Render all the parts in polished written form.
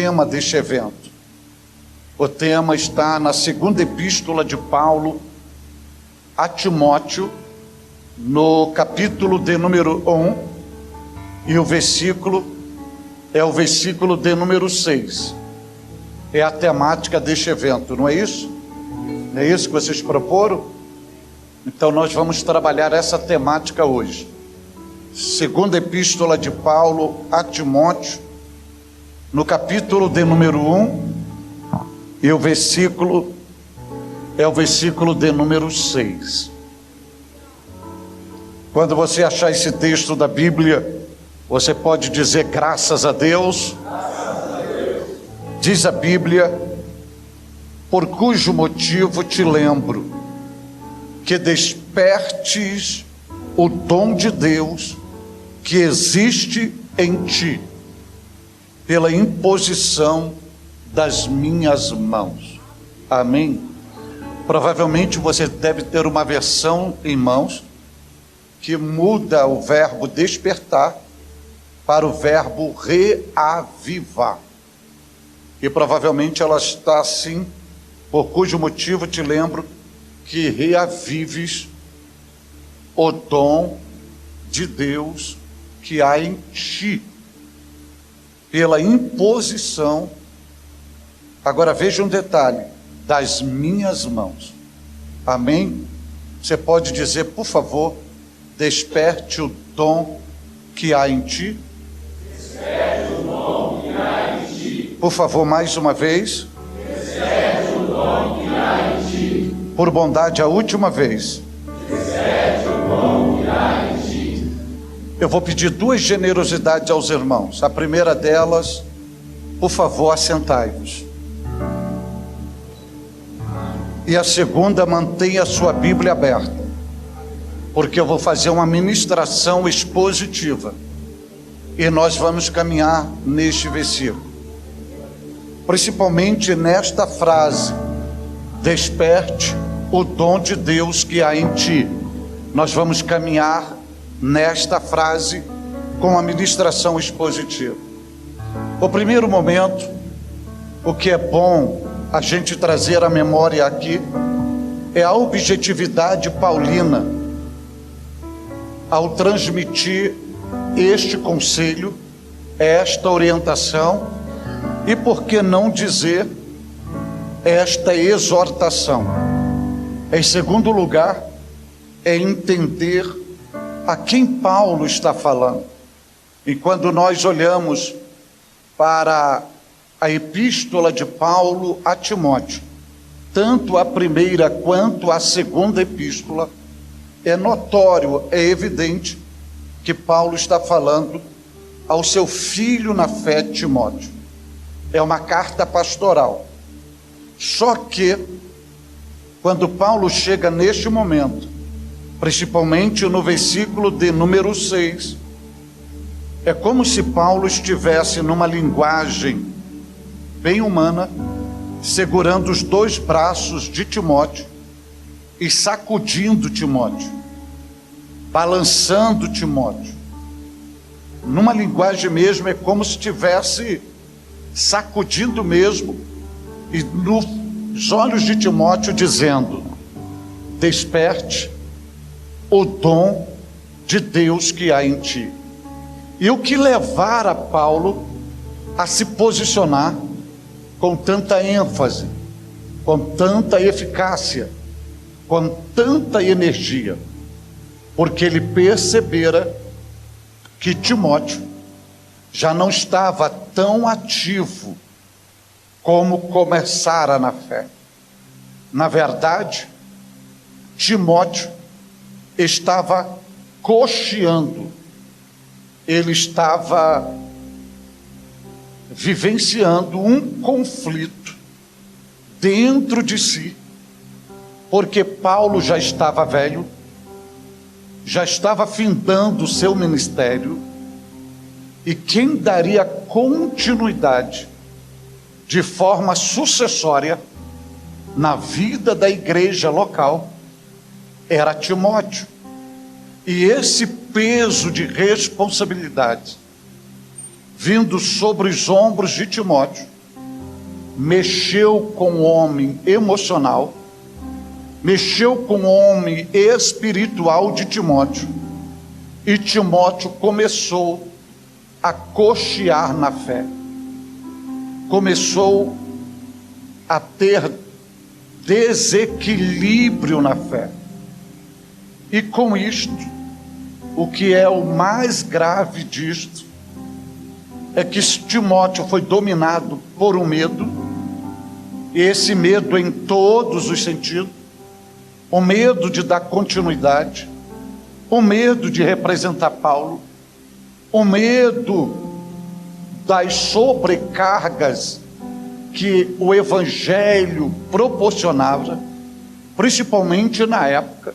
Tema deste evento. O tema está na segunda epístola de Paulo a Timóteo, no capítulo de número 1, e o versículo é o versículo de número 6. É a temática deste evento, não é isso? Não é isso que vocês proporam? Então nós vamos trabalhar essa temática hoje. Segunda epístola de Paulo a Timóteo, no capítulo de número 1, e o versículo é o versículo de número 6. Quando você achar esse texto da Bíblia, você pode dizer graças a Deus. Diz a Bíblia: por cujo motivo te lembro que despertes o dom de Deus que existe em ti, pela imposição das minhas mãos. Amém? Provavelmente você deve ter uma versão em mãos que muda o verbo despertar para o verbo reavivar. E provavelmente ela está assim: por cujo motivo te lembro que reavives o dom de Deus que há em ti, pela imposição, agora veja um detalhe, das minhas mãos. Amém? Você pode dizer, por favor, desperte o dom que há em ti? Desperte o dom que há em ti. Por favor, mais uma vez. Desperte o dom que há em ti. Por bondade, a última vez. Desperte o dom que há em ti. Eu vou pedir duas generosidades aos irmãos. A primeira delas, por favor, assentai-vos. E a segunda, mantenha a sua Bíblia aberta, porque eu vou fazer uma ministração expositiva e nós vamos caminhar neste versículo, principalmente nesta frase: desperte o dom de Deus que há em ti. Nós vamos caminhar nesta frase com a ministração expositiva. O primeiro momento, o que é bom a gente trazer à memória aqui, é a objetividade paulina ao transmitir este conselho, esta orientação e, por que não dizer, esta exortação. Em segundo lugar, é entender a quem Paulo está falando. E quando nós olhamos para a epístola de Paulo a Timóteo, tanto a primeira quanto a segunda epístola, é notório, é evidente que Paulo está falando ao seu filho na fé, Timóteo. É uma carta pastoral. Só que, quando Paulo chega neste momento, principalmente no versículo de número 6, é como se Paulo estivesse numa linguagem bem humana, segurando os dois braços de Timóteo e sacudindo Timóteo, balançando Timóteo. Numa linguagem mesmo, é como se estivesse sacudindo mesmo, e nos olhos de Timóteo dizendo: desperte o dom de Deus que há em ti. E o que levara Paulo a se posicionar com tanta ênfase, com tanta eficácia, com tanta energia? Porque ele percebera que Timóteo já não estava tão ativo como começara na fé. Na verdade, Timóteo estava cocheando, ele estava vivenciando um conflito dentro de si, porque Paulo já estava velho, já estava findando o seu ministério, e quem daria continuidade de forma sucessória na vida da igreja local era Timóteo. E esse peso de responsabilidade vindo sobre os ombros de Timóteo, mexeu com o homem emocional, mexeu com o homem espiritual de Timóteo, e Timóteo começou a cochear na fé, começou a ter desequilíbrio na fé. E com isto, o que é o mais grave disto, é que Timóteo foi dominado por um medo, e esse medo em todos os sentidos, o medo de dar continuidade, o medo de representar Paulo, o medo das sobrecargas que o Evangelho proporcionava, principalmente na época,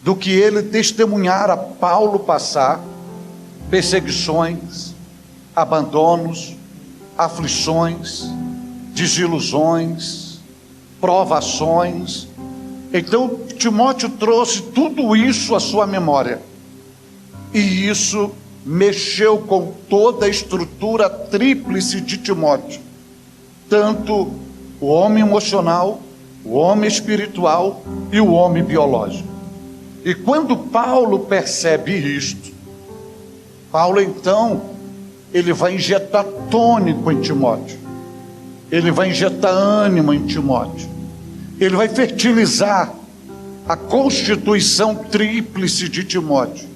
do que ele testemunhara Paulo passar, perseguições, abandonos, aflições, desilusões, provações. Então Timóteo trouxe tudo isso à sua memória, e isso mexeu com toda a estrutura tríplice de Timóteo, tanto o homem emocional, o homem espiritual e o homem biológico. E quando Paulo percebe isto, Paulo então, ele vai injetar tônico em Timóteo, ele vai injetar ânimo em Timóteo, ele vai fertilizar a constituição tríplice de Timóteo.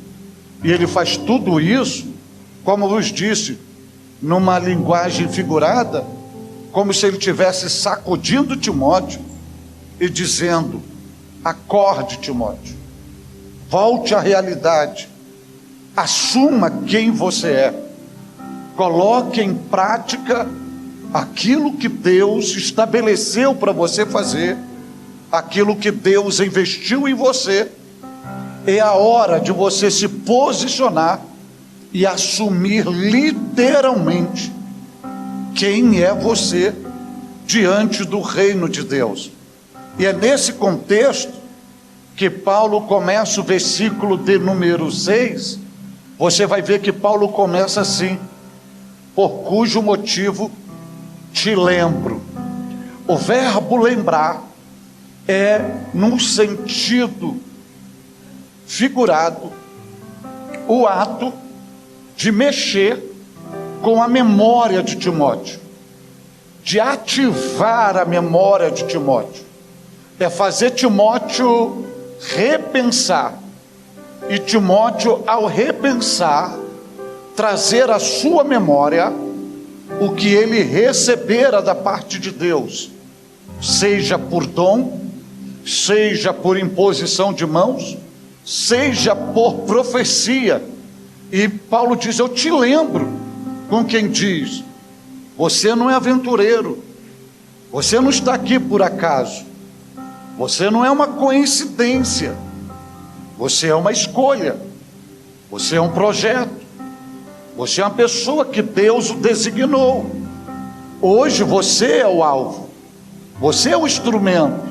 E ele faz tudo isso, como eu vos disse, numa linguagem figurada, como se ele estivesse sacudindo Timóteo e dizendo: acorde, Timóteo, volte à realidade, assuma quem você é, coloque em prática aquilo que Deus estabeleceu para você fazer, aquilo que Deus investiu em você. É a hora de você se posicionar e assumir literalmente quem é você diante do reino de Deus. E é nesse contexto que Paulo começa o versículo de número 6. Você vai ver que Paulo começa assim: por cujo motivo te lembro. O verbo lembrar é num sentido figurado o ato de mexer com a memória de Timóteo, de ativar a memória de Timóteo, é fazer Timóteo repensar, e Timóteo, ao repensar, trazer à sua memória o que ele recebera da parte de Deus, seja por dom, seja por imposição de mãos, seja por profecia. E Paulo diz: eu te lembro, com quem diz: você não é aventureiro, você não está aqui por acaso, você não é uma coincidência, você é uma escolha, você é um projeto, você é uma pessoa que Deus o designou. Hoje você é o alvo, você é o instrumento,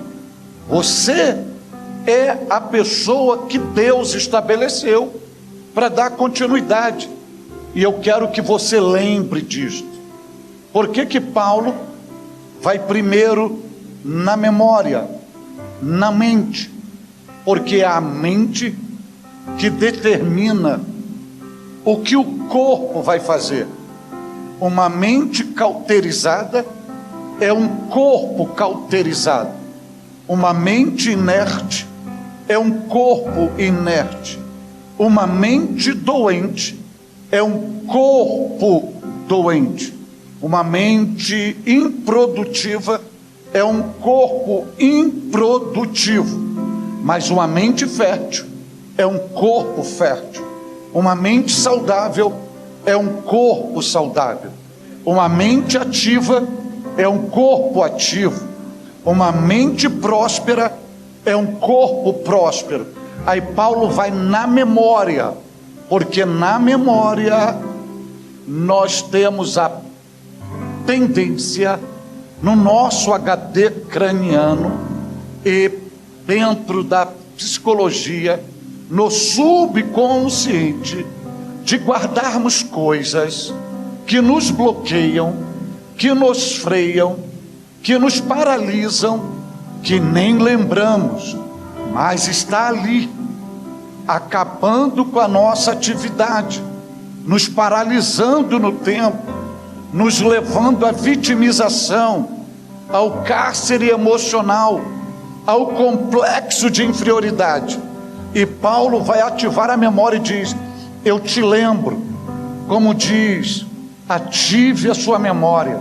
você é a pessoa que Deus estabeleceu para dar continuidade. E eu quero que você lembre disto. Por que Paulo vai primeiro na memória, na mente? Porque é a mente que determina o que o corpo vai fazer. Uma mente cauterizada é um corpo cauterizado. Uma mente inerte é um corpo inerte. Uma mente doente é um corpo doente. Uma mente improdutiva é um corpo improdutivo. Mas uma mente fértil é um corpo fértil. Uma mente saudável é um corpo saudável. Uma mente ativa é um corpo ativo. Uma mente próspera é um corpo próspero. Aí Paulo vai na memória, porque na memória nós temos a tendência, no nosso HD craniano e dentro da psicologia, no subconsciente, de guardarmos coisas que nos bloqueiam, que nos freiam, que nos paralisam, que nem lembramos, mas está ali, acabando com a nossa atividade, nos paralisando no tempo, nos levando à vitimização, ao cárcere emocional, ao complexo de inferioridade. E Paulo vai ativar a memória e diz: eu te lembro, como diz, ative a sua memória,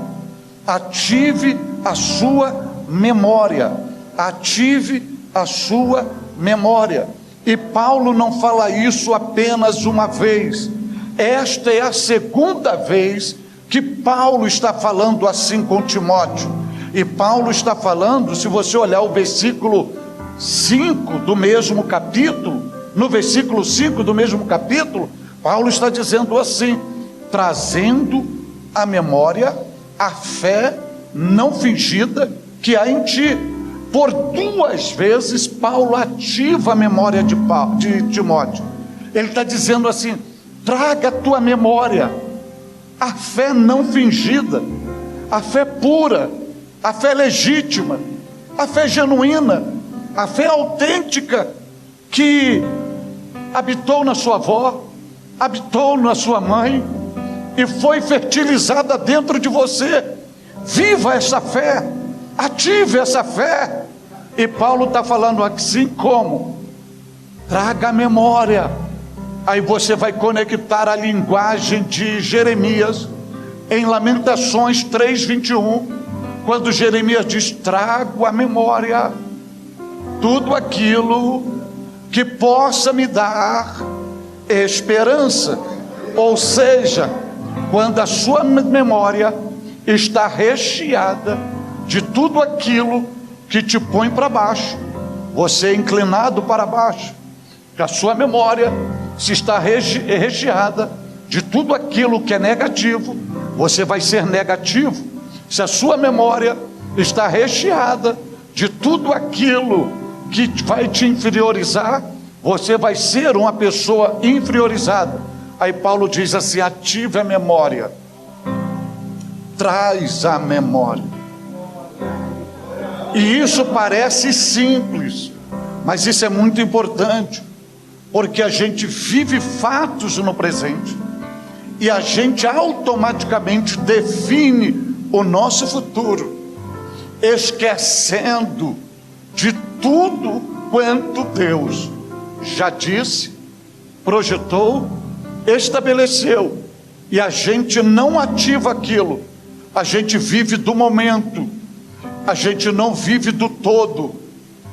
ative a sua memória, ative a sua memória. E Paulo não fala isso apenas uma vez, esta é a segunda vez que Paulo está falando assim com Timóteo. E Paulo está falando, se você olhar o versículo 5 do mesmo capítulo, no versículo 5 do mesmo capítulo, Paulo está dizendo assim: trazendo à memória a fé não fingida que há em ti. Por duas vezes Paulo ativa a memória de Timóteo. Ele está dizendo assim: traga a tua memória a fé não fingida, a fé pura, a fé legítima, a fé genuína, a fé autêntica que habitou na sua avó, habitou na sua mãe e foi fertilizada dentro de você. Viva essa fé, ative essa fé. E Paulo está falando assim como: traga a memória. Aí você vai conectar a linguagem de Jeremias em Lamentações 3:21, quando Jeremias diz: trago à memória tudo aquilo que possa me dar esperança. Ou seja, quando a sua memória está recheada de tudo aquilo que te põe para baixo, você é inclinado para baixo, que a sua memória se está recheada de tudo aquilo que é negativo, você vai ser negativo. Se a sua memória está recheada de tudo aquilo que vai te inferiorizar, você vai ser uma pessoa inferiorizada. Aí Paulo diz assim: ative a memória, traz a memória. E isso parece simples, mas isso é muito importante, porque a gente vive fatos no presente e a gente automaticamente define o nosso futuro, esquecendo de tudo quanto Deus já disse, projetou, estabeleceu. E a gente não ativa aquilo, a gente vive do momento, a gente não vive do todo,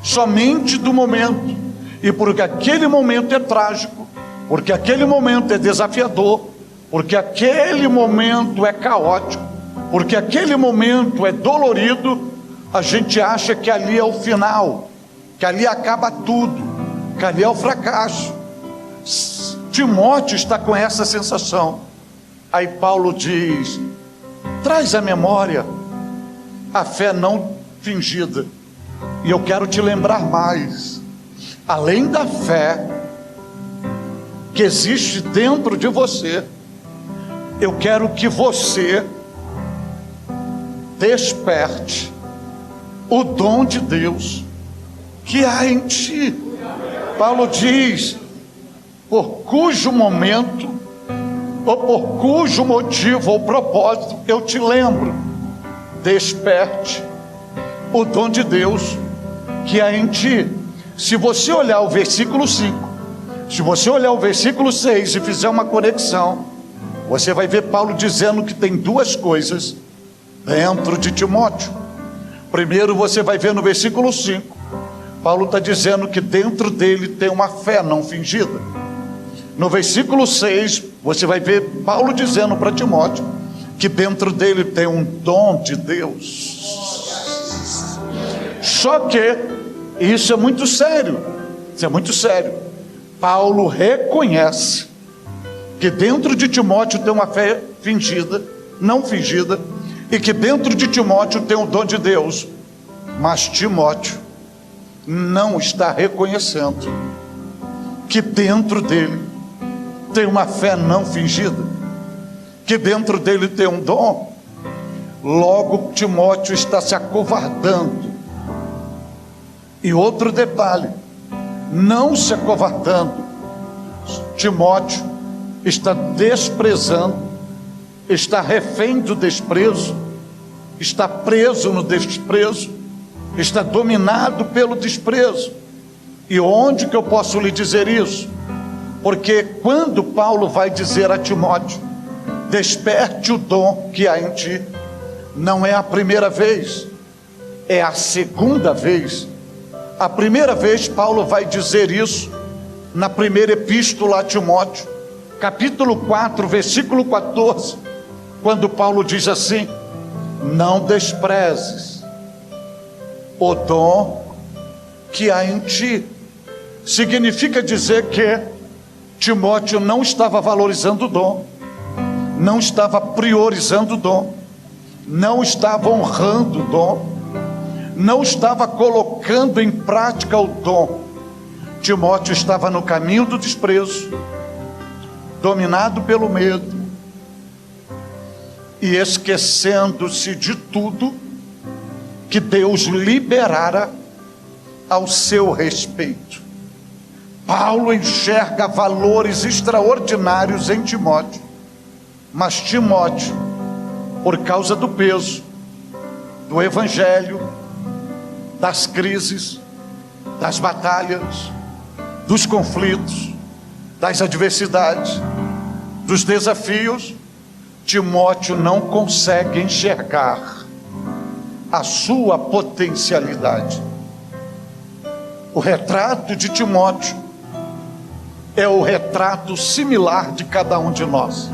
somente do momento. E porque aquele momento é trágico, porque aquele momento é desafiador, porque aquele momento é caótico, porque aquele momento é dolorido, a gente acha que ali é o final, que ali acaba tudo, que ali é o fracasso. Timóteo está com essa sensação. Aí Paulo diz: traz à memória a fé não fingida. E eu quero te lembrar mais: além da fé que existe dentro de você, eu quero que você desperte o dom de Deus que há em ti. Paulo diz: por cujo momento, ou por cujo motivo ou propósito eu te lembro, desperte o dom de Deus que há em ti. Se você olhar o versículo 5, se você olhar o versículo 6 e fizer uma conexão, você vai ver Paulo dizendo que tem duas coisas dentro de Timóteo. Primeiro, você vai ver no versículo 5, Paulo está dizendo que dentro dele tem uma fé não fingida. No versículo 6, você vai ver Paulo dizendo para Timóteo que dentro dele tem um dom de Deus. Só que isso é muito sério, isso é muito sério. Paulo reconhece que dentro de Timóteo tem uma fé fingida, não fingida, e que dentro de Timóteo tem o dom de Deus, mas Timóteo não está reconhecendo que dentro dele tem uma fé não fingida. que dentro dele tem um dom, logo Timóteo está se acovardando. E outro detalhe, não se acovardando, Timóteo está desprezando, está refém do desprezo, está preso no desprezo, está dominado pelo desprezo. E onde que eu posso lhe dizer isso? Porque quando Paulo vai dizer a Timóteo, desperte o dom que há em ti, não é a primeira vez, é a segunda vez. A primeira vez Paulo vai dizer isso na primeira epístola a Timóteo, capítulo 4, versículo 14, quando Paulo diz assim: não desprezes o dom que há em ti. Significa dizer que Timóteo não estava valorizando o dom, não estava priorizando o dom, não estava honrando o dom, não estava colocando em prática o dom. Timóteo estava no caminho do desprezo, dominado pelo medo e esquecendo-se de tudo que Deus liberara ao seu respeito. Paulo enxerga valores extraordinários em Timóteo, mas Timóteo, por causa do peso do evangelho, das crises, das batalhas, dos conflitos, das adversidades, dos desafios, Timóteo não consegue enxergar a sua potencialidade. O retrato de Timóteo é o retrato similar de cada um de nós,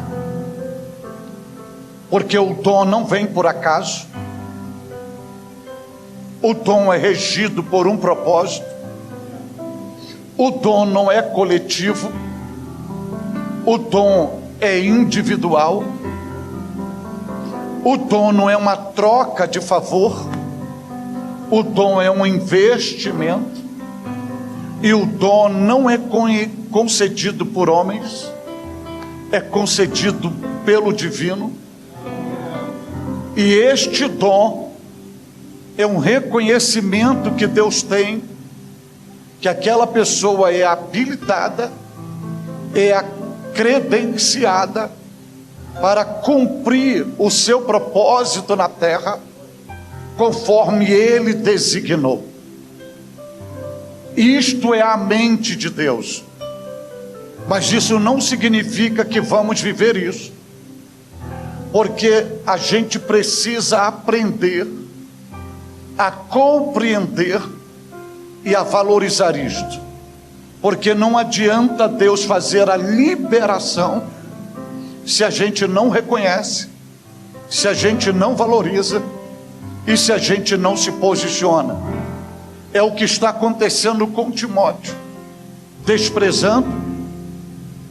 porque o dom não vem por acaso, o dom é regido por um propósito, o dom não é coletivo, o dom é individual, o dom não é uma troca de favor, o dom é um investimento, e o dom não é concedido por homens, é concedido pelo divino. E este dom é um reconhecimento que Deus tem, que aquela pessoa é habilitada, é credenciada para cumprir o seu propósito na terra, conforme Ele designou. Isto é a mente de Deus, mas isso não significa que vamos viver isso, porque a gente precisa aprender a compreender e a valorizar isto, porque não adianta Deus fazer a liberação se a gente não reconhece, se a gente não valoriza e se a gente não se posiciona. É o que está acontecendo com Timóteo, desprezando,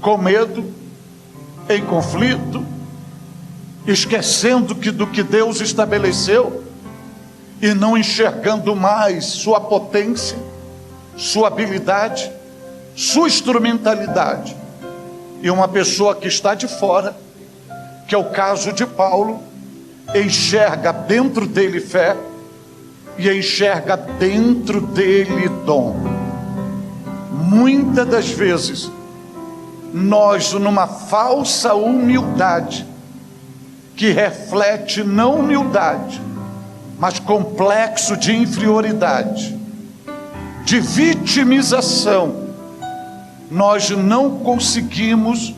com medo, em conflito, esquecendo do que Deus estabeleceu e não enxergando mais sua potência, sua habilidade, sua instrumentalidade. E uma pessoa que está de fora, que é o caso de Paulo, enxerga dentro dele fé e enxerga dentro dele dom. Muitas das vezes nós, numa falsa humildade, que reflete não humildade, mas complexo de inferioridade, de vitimização, nós não conseguimos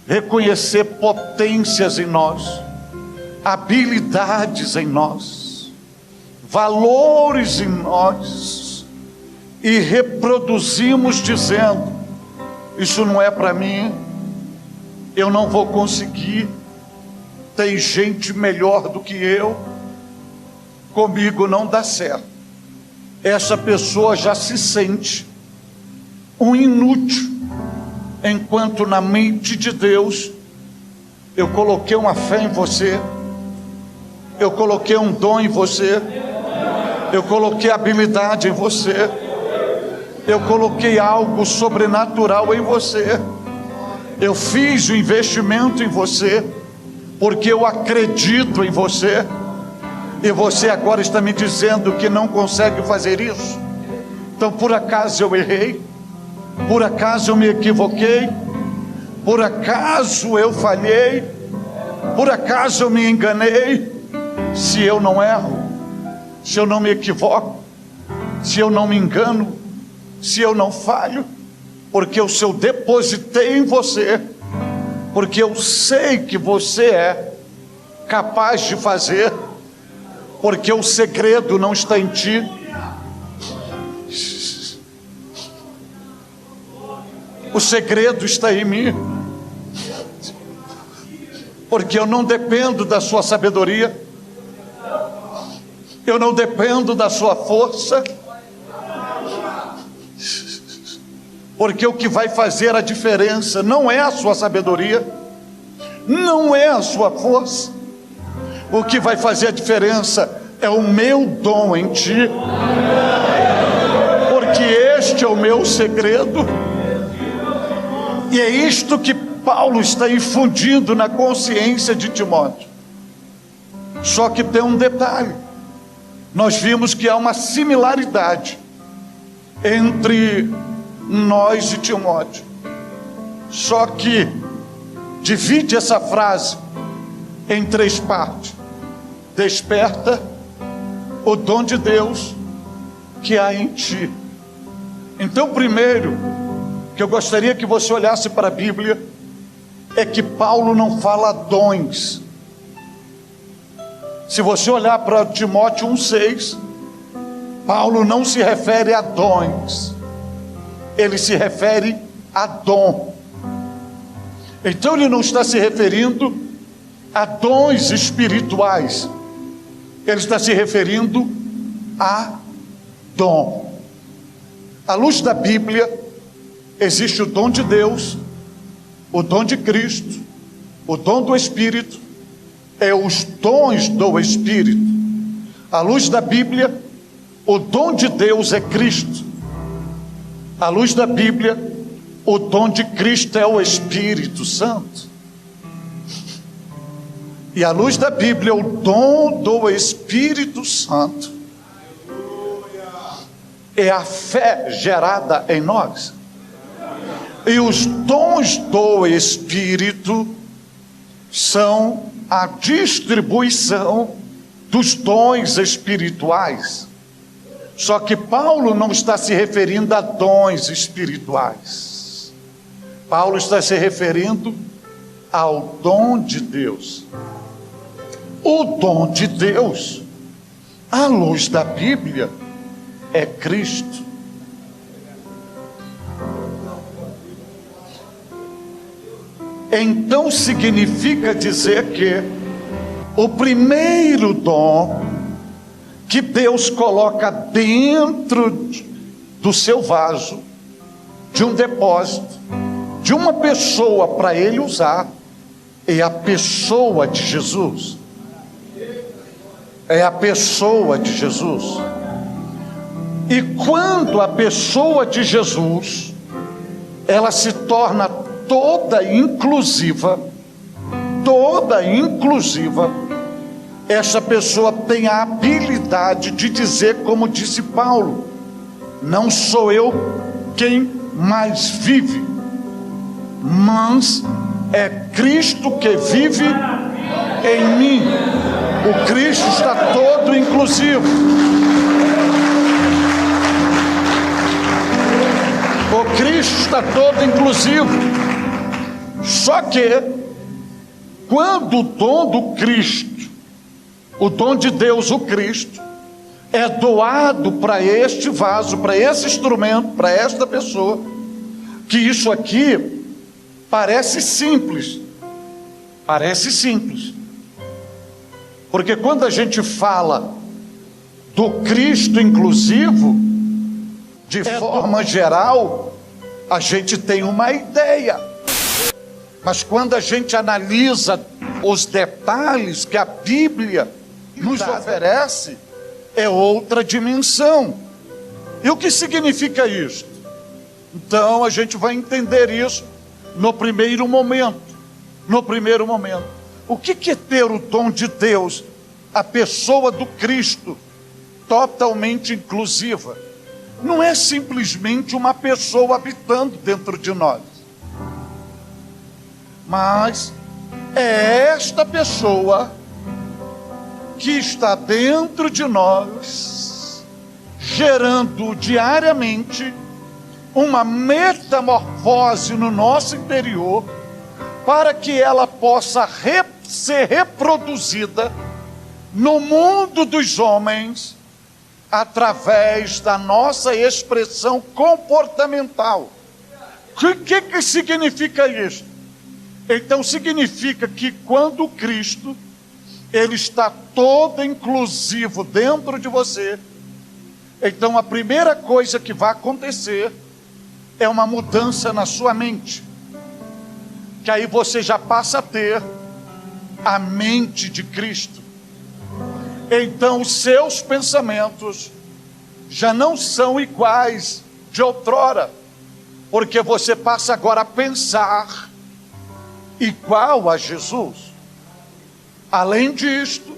reconhecer potências em nós, habilidades em nós, valores em nós, e reproduzimos dizendo: isso não é para mim, eu não vou conseguir, tem gente melhor do que eu, comigo não dá certo. Essa pessoa já se sente um inútil, enquanto na mente de Deus, eu coloquei uma fé em você, eu coloquei um dom em você, eu coloquei habilidade em você, eu coloquei algo sobrenatural em você, eu fiz o investimento em você, porque eu acredito em você, e você agora está me dizendo que não consegue fazer isso. Então, por acaso eu errei? Por acaso eu me equivoquei? Por acaso eu falhei? Por acaso eu me enganei? Se eu não erro, se eu não me equivoco, se eu não me engano, se eu não falho, porque eu depositei em você, porque eu sei que você é capaz de fazer, porque o segredo não está em ti. O segredo está em mim, porque eu não dependo da sua sabedoria, eu não dependo da sua força, porque o que vai fazer a diferença não é a sua sabedoria, não é a sua força. O que vai fazer a diferença é o meu dom em ti, porque este é o meu segredo. E é isto que Paulo está infundindo na consciência de Timóteo. Só que tem um detalhe: nós vimos que há uma similaridade entre nós e Timóteo, só que divide essa frase em 3 partes. Desperta o dom de Deus que há em ti. Então, primeiro que eu gostaria que você olhasse para a Bíblia é que Paulo não fala dons. Se você olhar para Timóteo 1,6, Paulo não se refere a dons, ele se refere a dom. Então ele não está se referindo a dons espirituais, ele está se referindo a dom. À luz da Bíblia, existe o dom de Deus, o dom de Cristo, o dom do Espírito, os dons do Espírito. À luz da Bíblia, o dom de Deus é Cristo. À luz da Bíblia, o dom de Cristo é o Espírito Santo. E à luz da Bíblia, o dom do Espírito Santo é a fé gerada em nós. E os dons do Espírito são a distribuição dos dons espirituais. Só que Paulo não está se referindo a dons espirituais. Paulo está se referindo ao dom de Deus. O dom de Deus, à luz da Bíblia, é Cristo. Então significa dizer que o primeiro dom que Deus coloca dentro do seu vaso, de um depósito, de uma pessoa para ele usar, é a pessoa de Jesus. É a pessoa de Jesus. E quando a pessoa de Jesus, ela se torna toda inclusiva, essa pessoa tem a habilidade de dizer, como disse Paulo: não sou eu quem mais vive, mas é Cristo que vive em mim. O Cristo está todo inclusivo. O Cristo está todo inclusivo. Só que quando o dom do Cristo, o dom de Deus, o Cristo, é doado para este vaso, para esse instrumento, para esta pessoa, que isso aqui parece simples, porque quando a gente fala do Cristo inclusivo, de forma geral, a gente tem uma ideia, mas quando a gente analisa os detalhes que a Bíblia nos oferece, é outra dimensão. E o que significa isso? Então a gente vai entender isso no primeiro momento. O que é ter o dom de Deus? A pessoa do Cristo, totalmente inclusiva. Não é simplesmente uma pessoa habitando dentro de nós, mas é esta pessoa que está dentro de nós, gerando diariamente uma metamorfose no nosso interior, para que ela possa ser reproduzida no mundo dos homens, através da nossa expressão comportamental. O que significa isso? Então significa que quando Cristo, Ele está todo inclusivo dentro de você, então a primeira coisa que vai acontecer é uma mudança na sua mente, que aí você já passa a ter a mente de Cristo. Então os seus pensamentos já não são iguais de outrora, porque você passa agora a pensar igual a Jesus. Além disto,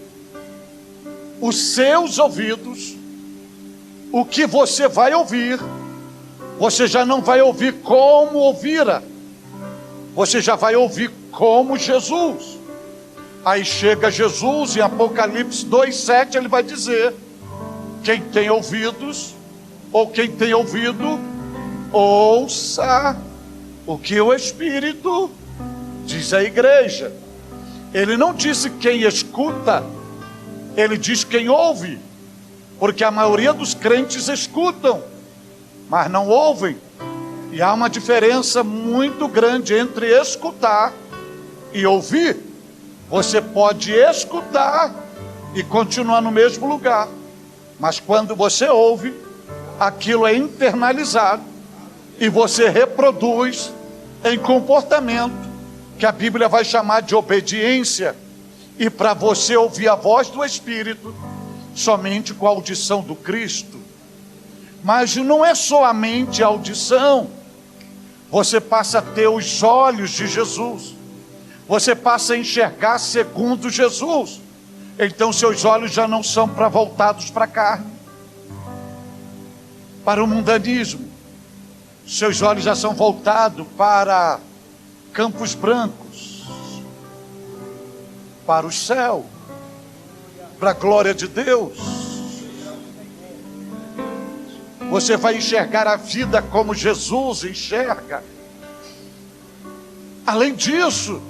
os seus ouvidos, o que você vai ouvir, você já não vai ouvir como ouvira, você já vai ouvir como Jesus. Aí chega Jesus em Apocalipse 2:7, ele vai dizer: quem tem ouvidos, ou quem tem ouvido, ouça o que o Espírito diz à igreja. Ele não disse quem escuta, ele diz quem ouve, porque a maioria dos crentes escutam, mas não ouvem. E há uma diferença muito grande entre escutar e ouvir. Você pode escutar e continuar no mesmo lugar, mas quando você ouve, aquilo é internalizado e você reproduz em comportamento que a Bíblia vai chamar de obediência. E para você ouvir a voz do Espírito, somente com a audição do Cristo. Mas não é somente a audição, você passa a ter os olhos de Jesus. Você passa a enxergar segundo Jesus. Então seus olhos já não são voltados para a carne, para o mundanismo. Seus olhos já são voltados para campos brancos, para o céu, para a glória de Deus. Você vai enxergar a vida como Jesus enxerga. Além disso,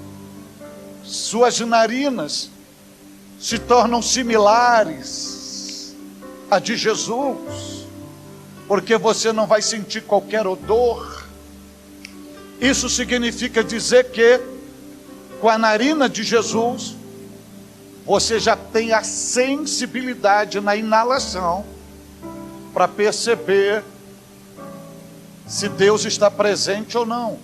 suas narinas se tornam similares à de Jesus, porque você não vai sentir qualquer odor. Isso significa dizer que com a narina de Jesus você já tem a sensibilidade na inalação para perceber se Deus está presente ou não,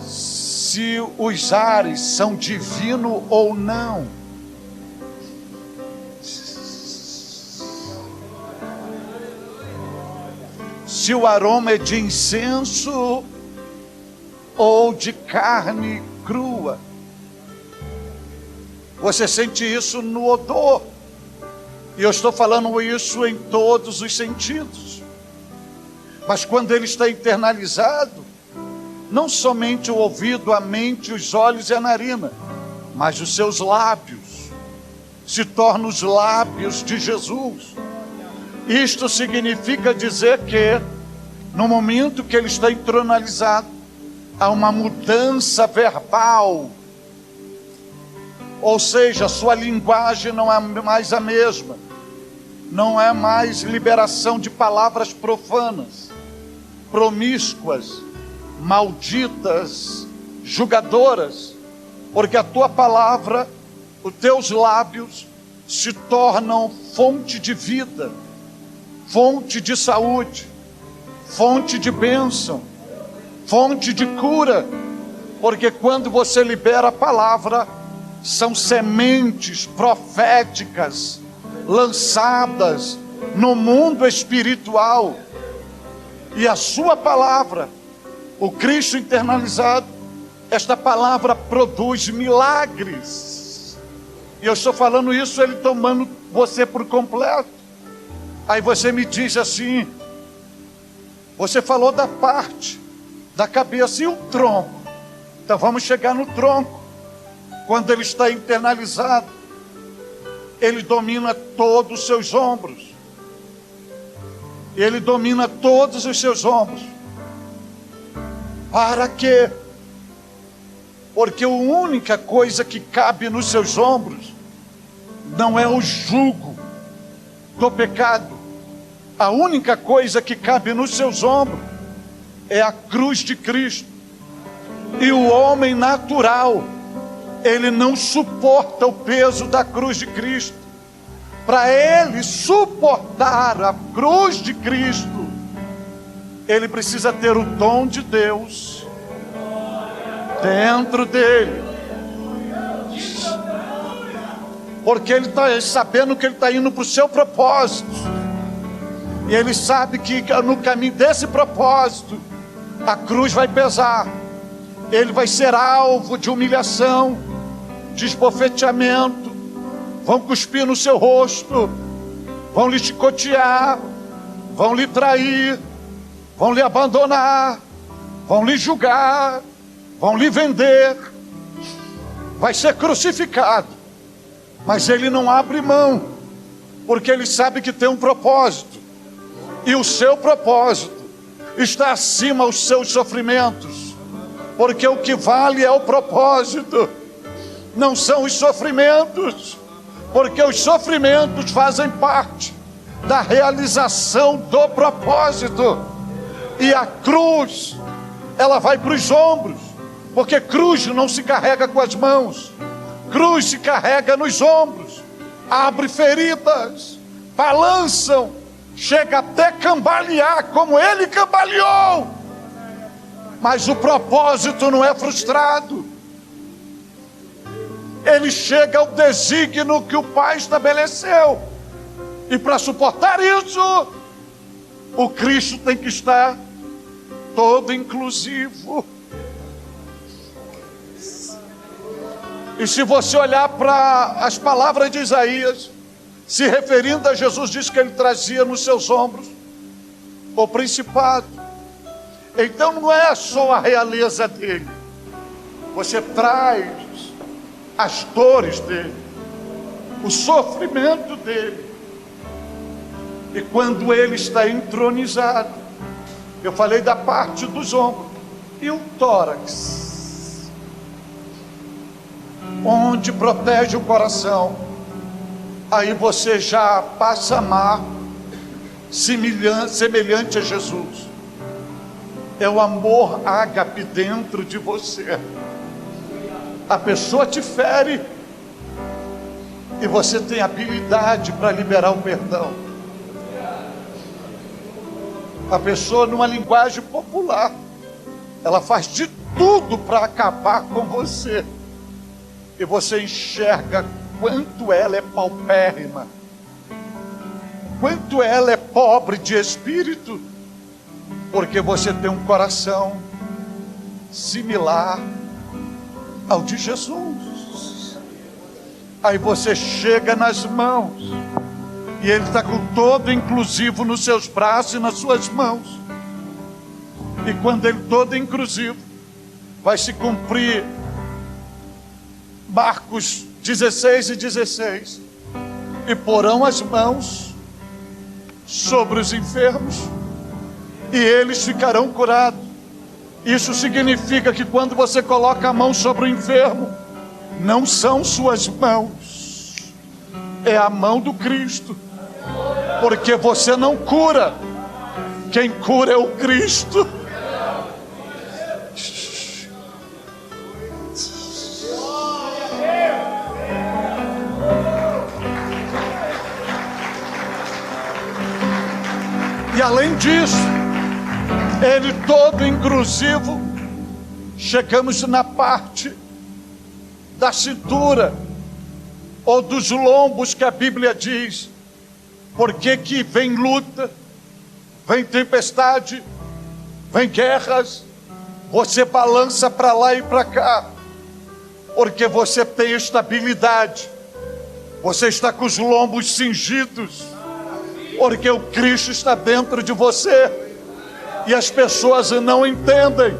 se os ares são divinos ou não. Se o aroma é de incenso ou de carne crua. Você sente isso no odor. E eu estou falando isso em todos os sentidos. Mas quando ele está internalizado, não somente o ouvido, a mente, os olhos e a narina, mas os seus lábios se tornam os lábios de Jesus. Isto significa dizer que no momento que ele está intronalizado, há uma mudança verbal. Ou seja, a sua linguagem não é mais a mesma. Não é mais liberação de palavras profanas, promíscuas, malditas, julgadoras, porque a tua palavra, os teus lábios se tornam fonte de vida, fonte de saúde, fonte de bênção, fonte de cura, porque quando você libera a palavra, são sementes proféticas lançadas no mundo espiritual, e a sua palavra, o Cristo internalizado, Esta palavra produz milagres. E eu estou falando isso, ele tomando você por completo. Aí você me diz assim, você falou da parte da cabeça e o tronco. Então vamos chegar no tronco. Quando ele está internalizado, ele domina todos os seus ombros. Ele domina todos os seus ombros. Para quê? Porque a única coisa que cabe nos seus ombros não é o jugo do pecado. A única coisa que cabe nos seus ombros é a cruz de Cristo. E o homem natural, ele não suporta o peso da cruz de Cristo. Para ele suportar a cruz de Cristo, ele precisa ter o dom de Deus dentro dele. Porque ele está sabendo que ele está indo para o seu propósito. E ele sabe que no caminho desse propósito, a cruz vai pesar. Ele vai ser alvo de humilhação, de esbofeteamento. Vão cuspir no seu rosto, vão lhe chicotear, vão lhe trair, vão lhe abandonar, vão lhe julgar, vão lhe vender. Vai ser crucificado, mas ele não abre mão, porque ele sabe que tem um propósito, e o seu propósito está acima dos seus sofrimentos, porque o que vale é o propósito, não são os sofrimentos, porque os sofrimentos fazem parte da realização do propósito. E a cruz, ela vai para os ombros, porque cruz não se carrega com as mãos, cruz se carrega nos ombros, abre feridas, balançam, chega até cambalear, como ele cambaleou, mas o propósito não é frustrado. Ele chega ao desígnio que o Pai estabeleceu. E para suportar isso, o Cristo tem que estar todo inclusivo. E se você olhar para as palavras de Isaías, se referindo a Jesus, diz que ele trazia nos seus ombros o principado. Então não é só a realeza dele. Você traz as dores dele, o sofrimento dele. E quando ele está entronizado, eu falei da parte dos ombros, e o tórax, onde protege o coração, aí você já passa a amar semelhante a Jesus. É o amor ágape dentro de você. A pessoa te fere e você tem habilidade para liberar o perdão. A pessoa, numa linguagem popular, ela faz de tudo para acabar com você, e você enxerga quanto ela é paupérrima, quanto ela é pobre de espírito, porque você tem um coração similar ao de Jesus. Aí você chega nas mãos, e ele está com todo inclusivo nos seus braços e nas suas mãos. E quando ele todo inclusivo, vai se cumprir Marcos 16:16. E porão as mãos sobre os enfermos, e eles ficarão curados. Isso significa que quando você coloca a mão sobre o enfermo, não são suas mãos, é a mão do Cristo. Porque você não cura, quem cura é o Cristo. E além disso, ele todo inclusivo, chegamos na parte da cintura, ou dos lombos, que a Bíblia diz, porque que vem luta, vem tempestade, vem guerras, Você balança para lá e para cá, porque você tem estabilidade. Você está com os lombos cingidos, porque o Cristo está dentro de você. E as pessoas não entendem,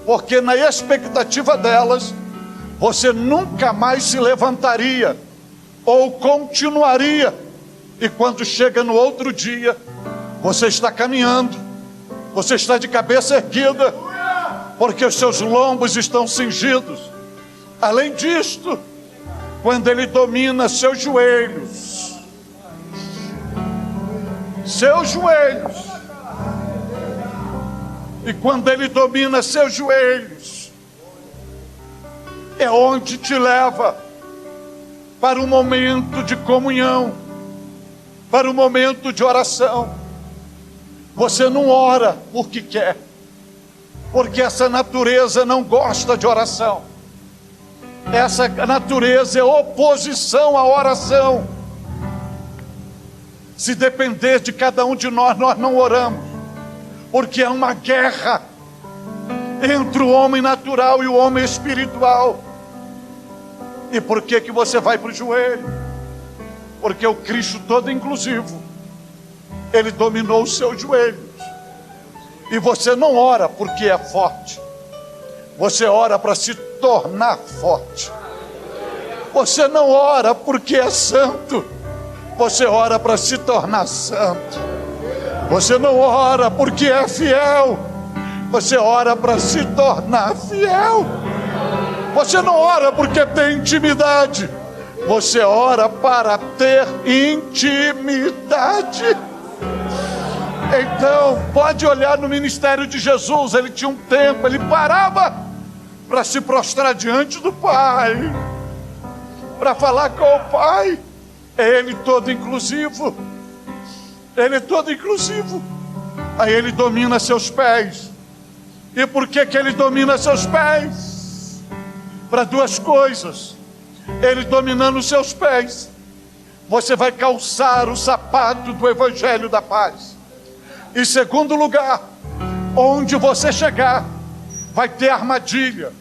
porque na expectativa delas, você nunca mais se levantaria, ou continuaria. E quando chega no outro dia, você está caminhando, você está de cabeça erguida, porque os seus lombos estão cingidos. Além disto, quando Ele domina seus joelhos, e quando Ele domina seus joelhos, é onde te leva para um momento de comunhão, para um momento de oração. Você não ora porque quer, porque essa natureza não gosta de oração. Essa natureza é oposição à oração. Se depender de cada um de nós, nós não oramos, porque é uma guerra entre o homem natural e o homem espiritual. E por que que você vai para o joelho? Porque o Cristo todo inclusivo, Ele dominou os seus joelhos. E você não ora porque é forte, você ora para se tornar forte. Você não ora porque é santo, você ora para se tornar santo. Você não ora porque é fiel, você ora para se tornar fiel. Você não ora porque tem intimidade, você ora para ter intimidade. Então, pode olhar no ministério de Jesus. Ele tinha um tempo, ele parava para se prostrar diante do Pai, para falar com o Pai. É Ele todo inclusivo, Ele é todo inclusivo. Aí Ele domina seus pés. E por que que Ele domina seus pés? Para duas coisas. Ele dominando seus pés, você vai calçar o sapato do Evangelho da Paz. Em segundo lugar, onde você chegar, vai ter armadilha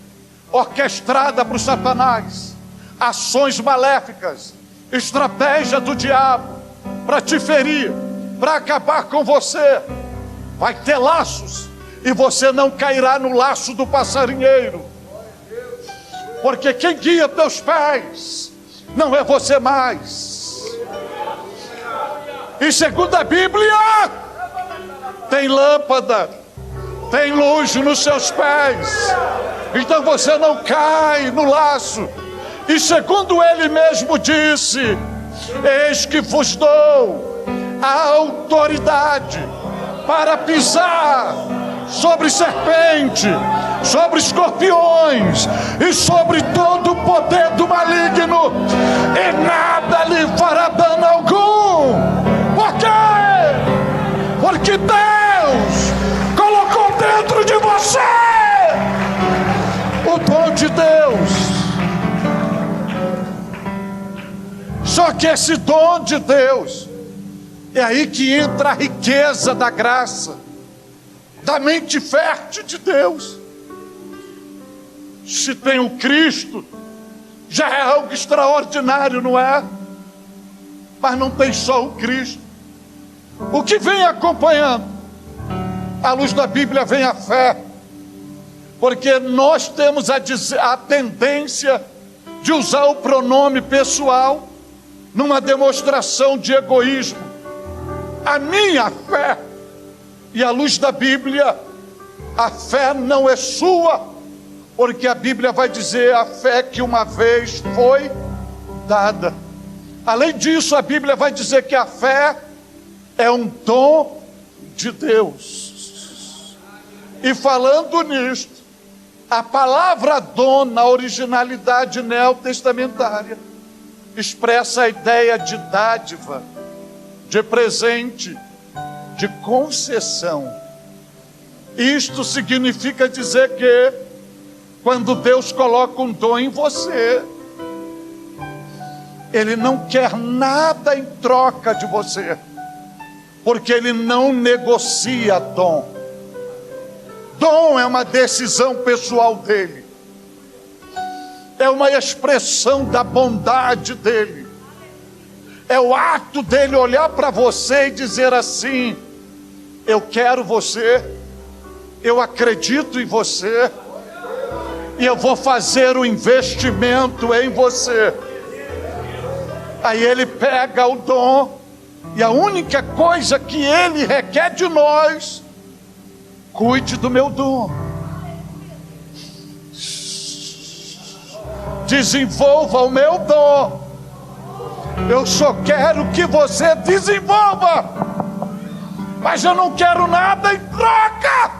orquestrada para o Satanás, ações maléficas, estratégia do diabo para te ferir, para acabar com você. Vai ter laços, e você não cairá no laço do passarinheiro, porque quem guia teus pés não é você mais. E segundo a Bíblia, tem lâmpada, tem luz nos seus pés, então você não cai no laço. E segundo Ele mesmo disse: eis que vos dou a autoridade para pisar sobre serpente, sobre escorpiões e sobre todo o poder do maligno, e nada lhe fará dano algum. Por quê? Porque Deus colocou dentro de você o dom de Deus. Só que esse dom de Deus, é aí que entra a riqueza da graça, da mente fértil de Deus. Se tem o Cristo, já é algo extraordinário, não é? Mas não tem só o Cristo. O que vem acompanhando? À luz da Bíblia vem a fé, porque nós temos a tendência de usar o pronome pessoal numa demonstração de egoísmo. A minha fé. E à luz da Bíblia, a fé não é sua, porque a Bíblia vai dizer a fé que uma vez foi dada. Além disso, a Bíblia vai dizer que a fé é um dom de Deus. E falando nisto, a palavra dom na originalidade neotestamentária expressa a ideia de dádiva, de presente, de concessão. Isto significa dizer que quando Deus coloca um dom em você, Ele não quer nada em troca de você, porque Ele não negocia dom. Dom é uma decisão pessoal dele. É uma expressão da bondade dele. É o ato dele olhar para você e dizer assim: eu quero você, eu acredito em você, e eu vou fazer o investimento em você. Aí ele pega o dom, e a única coisa que ele requer de nós: cuide do meu dom, desenvolva o meu dom. Eu só quero que você desenvolva, mas eu não quero nada em troca,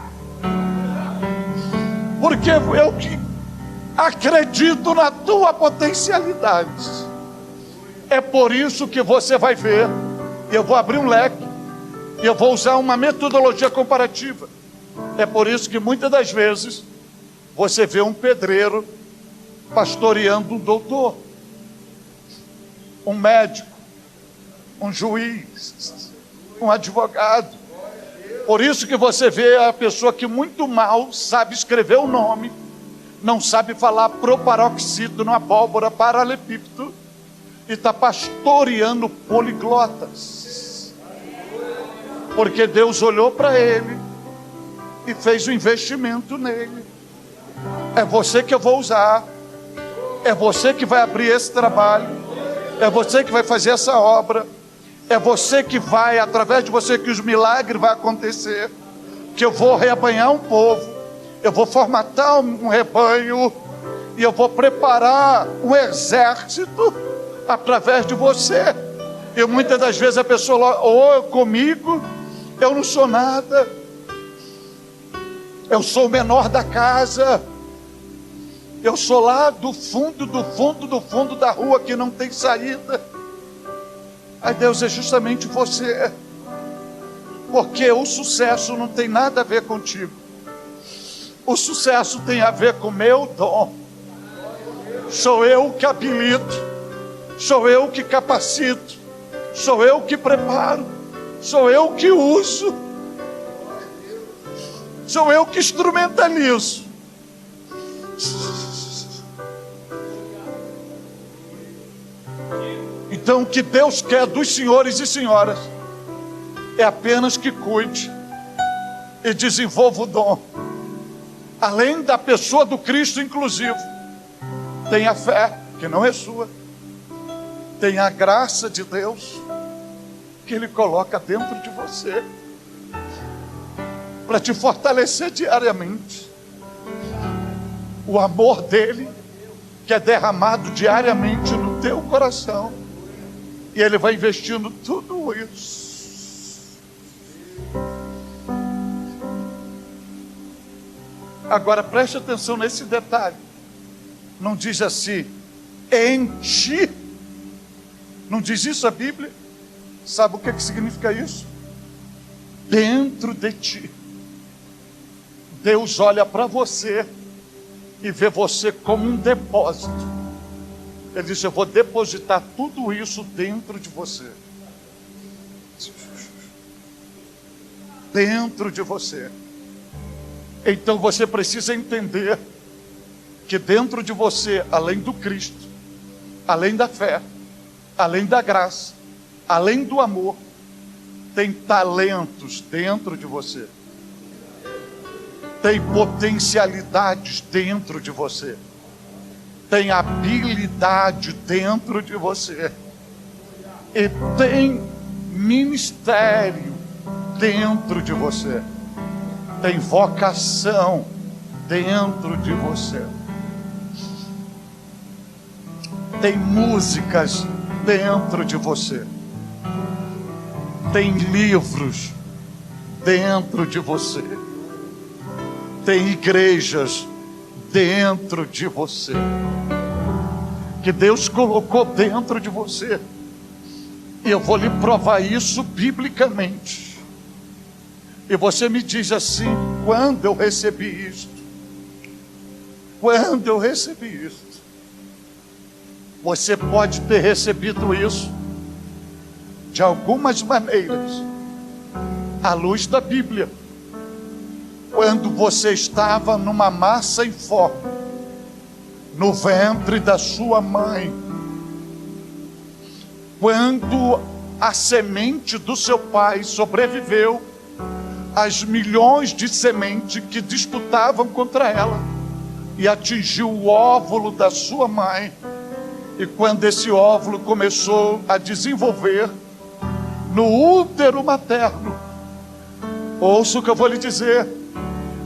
porque eu que acredito na tua potencialidade. É por isso que você vai ver, eu vou abrir um leque, e eu vou usar uma metodologia comparativa. É por isso que muitas das vezes você vê um pedreiro pastoreando um doutor, um médico, um juiz, um advogado. Por isso que você vê a pessoa que muito mal sabe escrever o nome, não sabe falar proparoxítono, abóbora, paralepípedo, e está pastoreando poliglotas, porque Deus olhou para ele e fez um investimento nele. É você que eu vou usar, é você que vai abrir esse trabalho, é você que vai fazer essa obra, é você que vai, através de você, que os milagres vão acontecer, que eu vou rebanhar um povo, eu vou formatar um rebanho, e eu vou preparar um exército através de você. E muitas das vezes a pessoa, ou comigo, eu não sou nada, eu sou o menor da casa, eu sou lá do fundo, do fundo, do fundo da rua, que não tem saída. Aí Deus, é justamente você, porque o sucesso não tem nada a ver contigo, o sucesso tem a ver com o meu dom. Sou eu que habilito, sou eu que capacito, sou eu que preparo, sou eu que uso, sou eu que instrumentalizo. Então, o que Deus quer dos senhores e senhoras é apenas que cuide e desenvolva o dom. Além da pessoa do Cristo inclusivo, tem a fé, que não é sua, tem a graça de Deus, que Ele coloca dentro de você, para te fortalecer diariamente. O amor dEle, que é derramado diariamente no teu coração, e Ele vai investindo tudo isso. Agora preste atenção nesse detalhe. Não diz assim, em ti. Não diz isso a Bíblia? Sabe o que significa isso? Dentro de ti. Deus olha para você e vê você como um depósito. Ele diz, eu vou depositar tudo isso dentro de você. Dentro de você. Então você precisa entender que dentro de você, além do Cristo, além da fé, além da graça, além do amor, tem talentos dentro de você, tem potencialidades dentro de você, tem habilidade dentro de você, e tem ministério dentro de você, tem vocação dentro de você, tem músicas dentro de você, tem livros dentro de você, tem igrejas dentro de você, que Deus colocou dentro de você. E eu vou lhe provar isso biblicamente. E você me diz assim, quando eu recebi isto? Quando eu recebi isto? Você pode ter recebido isso de algumas maneiras, à luz da Bíblia, quando você estava numa massa informe, no ventre da sua mãe, quando a semente do seu pai sobreviveu às milhões de sementes que disputavam contra ela, e atingiu o óvulo da sua mãe. E quando esse óvulo começou a desenvolver no útero materno, ouça o que eu vou lhe dizer,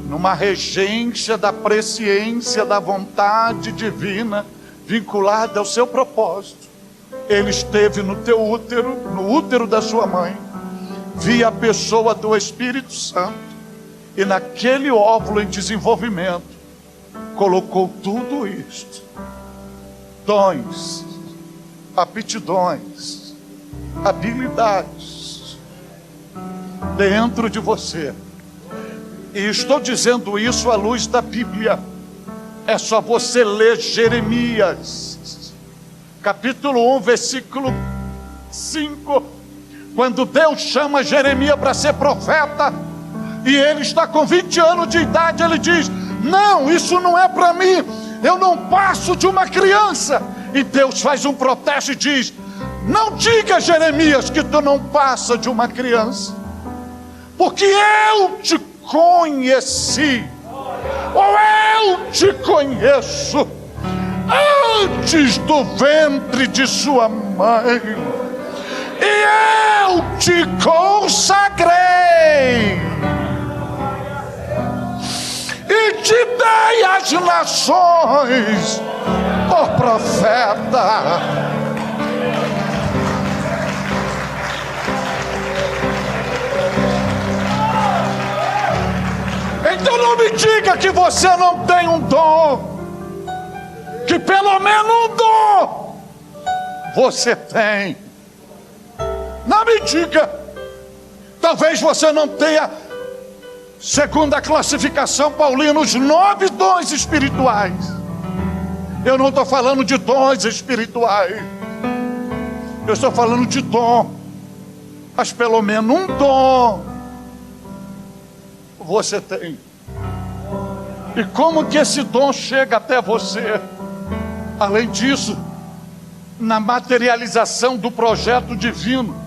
numa regência da presciência da vontade divina vinculada ao seu propósito, ele esteve no teu útero, no útero da sua mãe, via a pessoa do Espírito Santo, e naquele óvulo em desenvolvimento colocou tudo isto: dons, aptidões, habilidades dentro de você. E estou dizendo isso à luz da Bíblia. É só você ler Jeremias, capítulo 1, versículo 5. Quando Deus chama Jeremias para ser profeta, e ele está com 20 anos de idade, ele diz: não, isso não é para mim, eu não passo de uma criança. E Deus faz um protesto e diz: não diga, Jeremias, que tu não passa de uma criança, porque eu te conheci, ou eu te conheço antes do ventre de sua mãe, e eu te consagrei e te dei as nações por profeta. Então não me diga que você não tem um dom, que pelo menos um dom você tem. Não me diga. Talvez você não tenha, segundo a classificação paulina, os 9 dons espirituais. Eu não estou falando de dons espirituais, eu estou falando de dom. Mas pelo menos um dom você tem. E como que esse dom chega até você? Além disso, na materialização do projeto divino,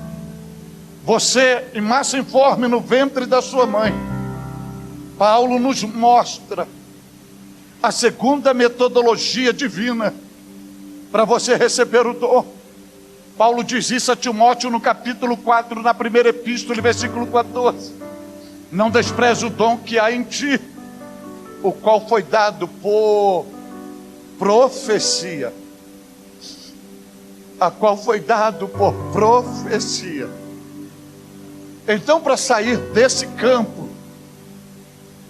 você, em massa informe no ventre da sua mãe, Paulo nos mostra a segunda metodologia divina para você receber o dom. Paulo diz isso a Timóteo no capítulo 4, na primeira epístola, versículo 14. Não despreze o dom que há em ti, o qual foi dado por profecia. A qual foi dado por profecia. Então, para sair desse campo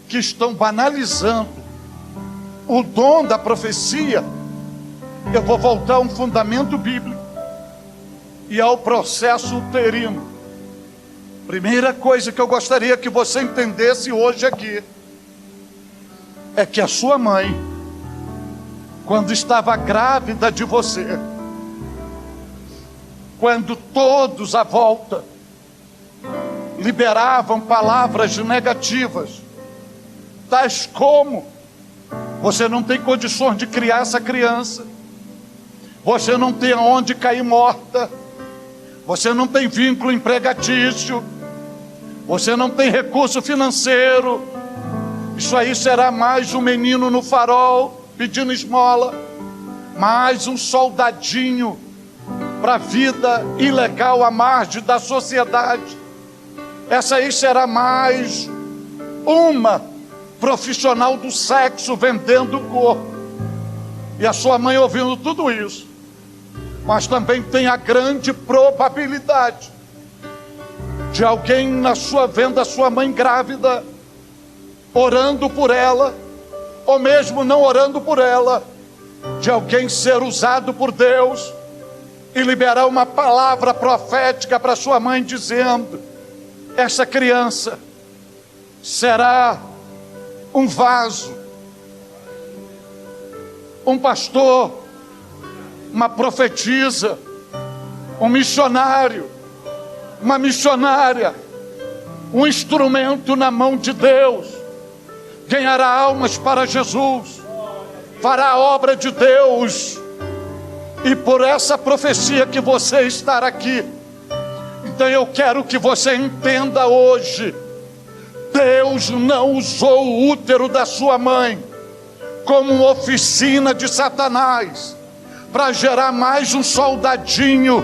que estão banalizando o dom da profecia, eu vou voltar a um fundamento bíblico e ao processo uterino. Primeira coisa que eu gostaria que você entendesse hoje aqui é que a sua mãe, quando estava grávida de você, quando todos à volta liberavam palavras negativas, tais como: você não tem condições de criar essa criança, você não tem aonde cair morta, você não tem vínculo empregatício, você não tem recurso financeiro, isso aí será mais um menino no farol pedindo esmola, mais um soldadinho para a vida ilegal à margem da sociedade. Essa aí será mais uma profissional do sexo vendendo o corpo. E a sua mãe ouvindo tudo isso. Mas também tem a grande probabilidade de alguém vendo a sua mãe grávida, orando por ela, ou mesmo não orando por ela, de alguém ser usado por Deus e liberar uma palavra profética para sua mãe dizendo: essa criança será um vaso, um pastor, uma profetisa, um missionário, uma missionária, um instrumento na mão de Deus, ganhará almas para Jesus, fará a obra de Deus. E por essa profecia que você estará aqui, então eu quero que você entenda hoje: Deus não usou o útero da sua mãe como uma oficina de Satanás para gerar mais um soldadinho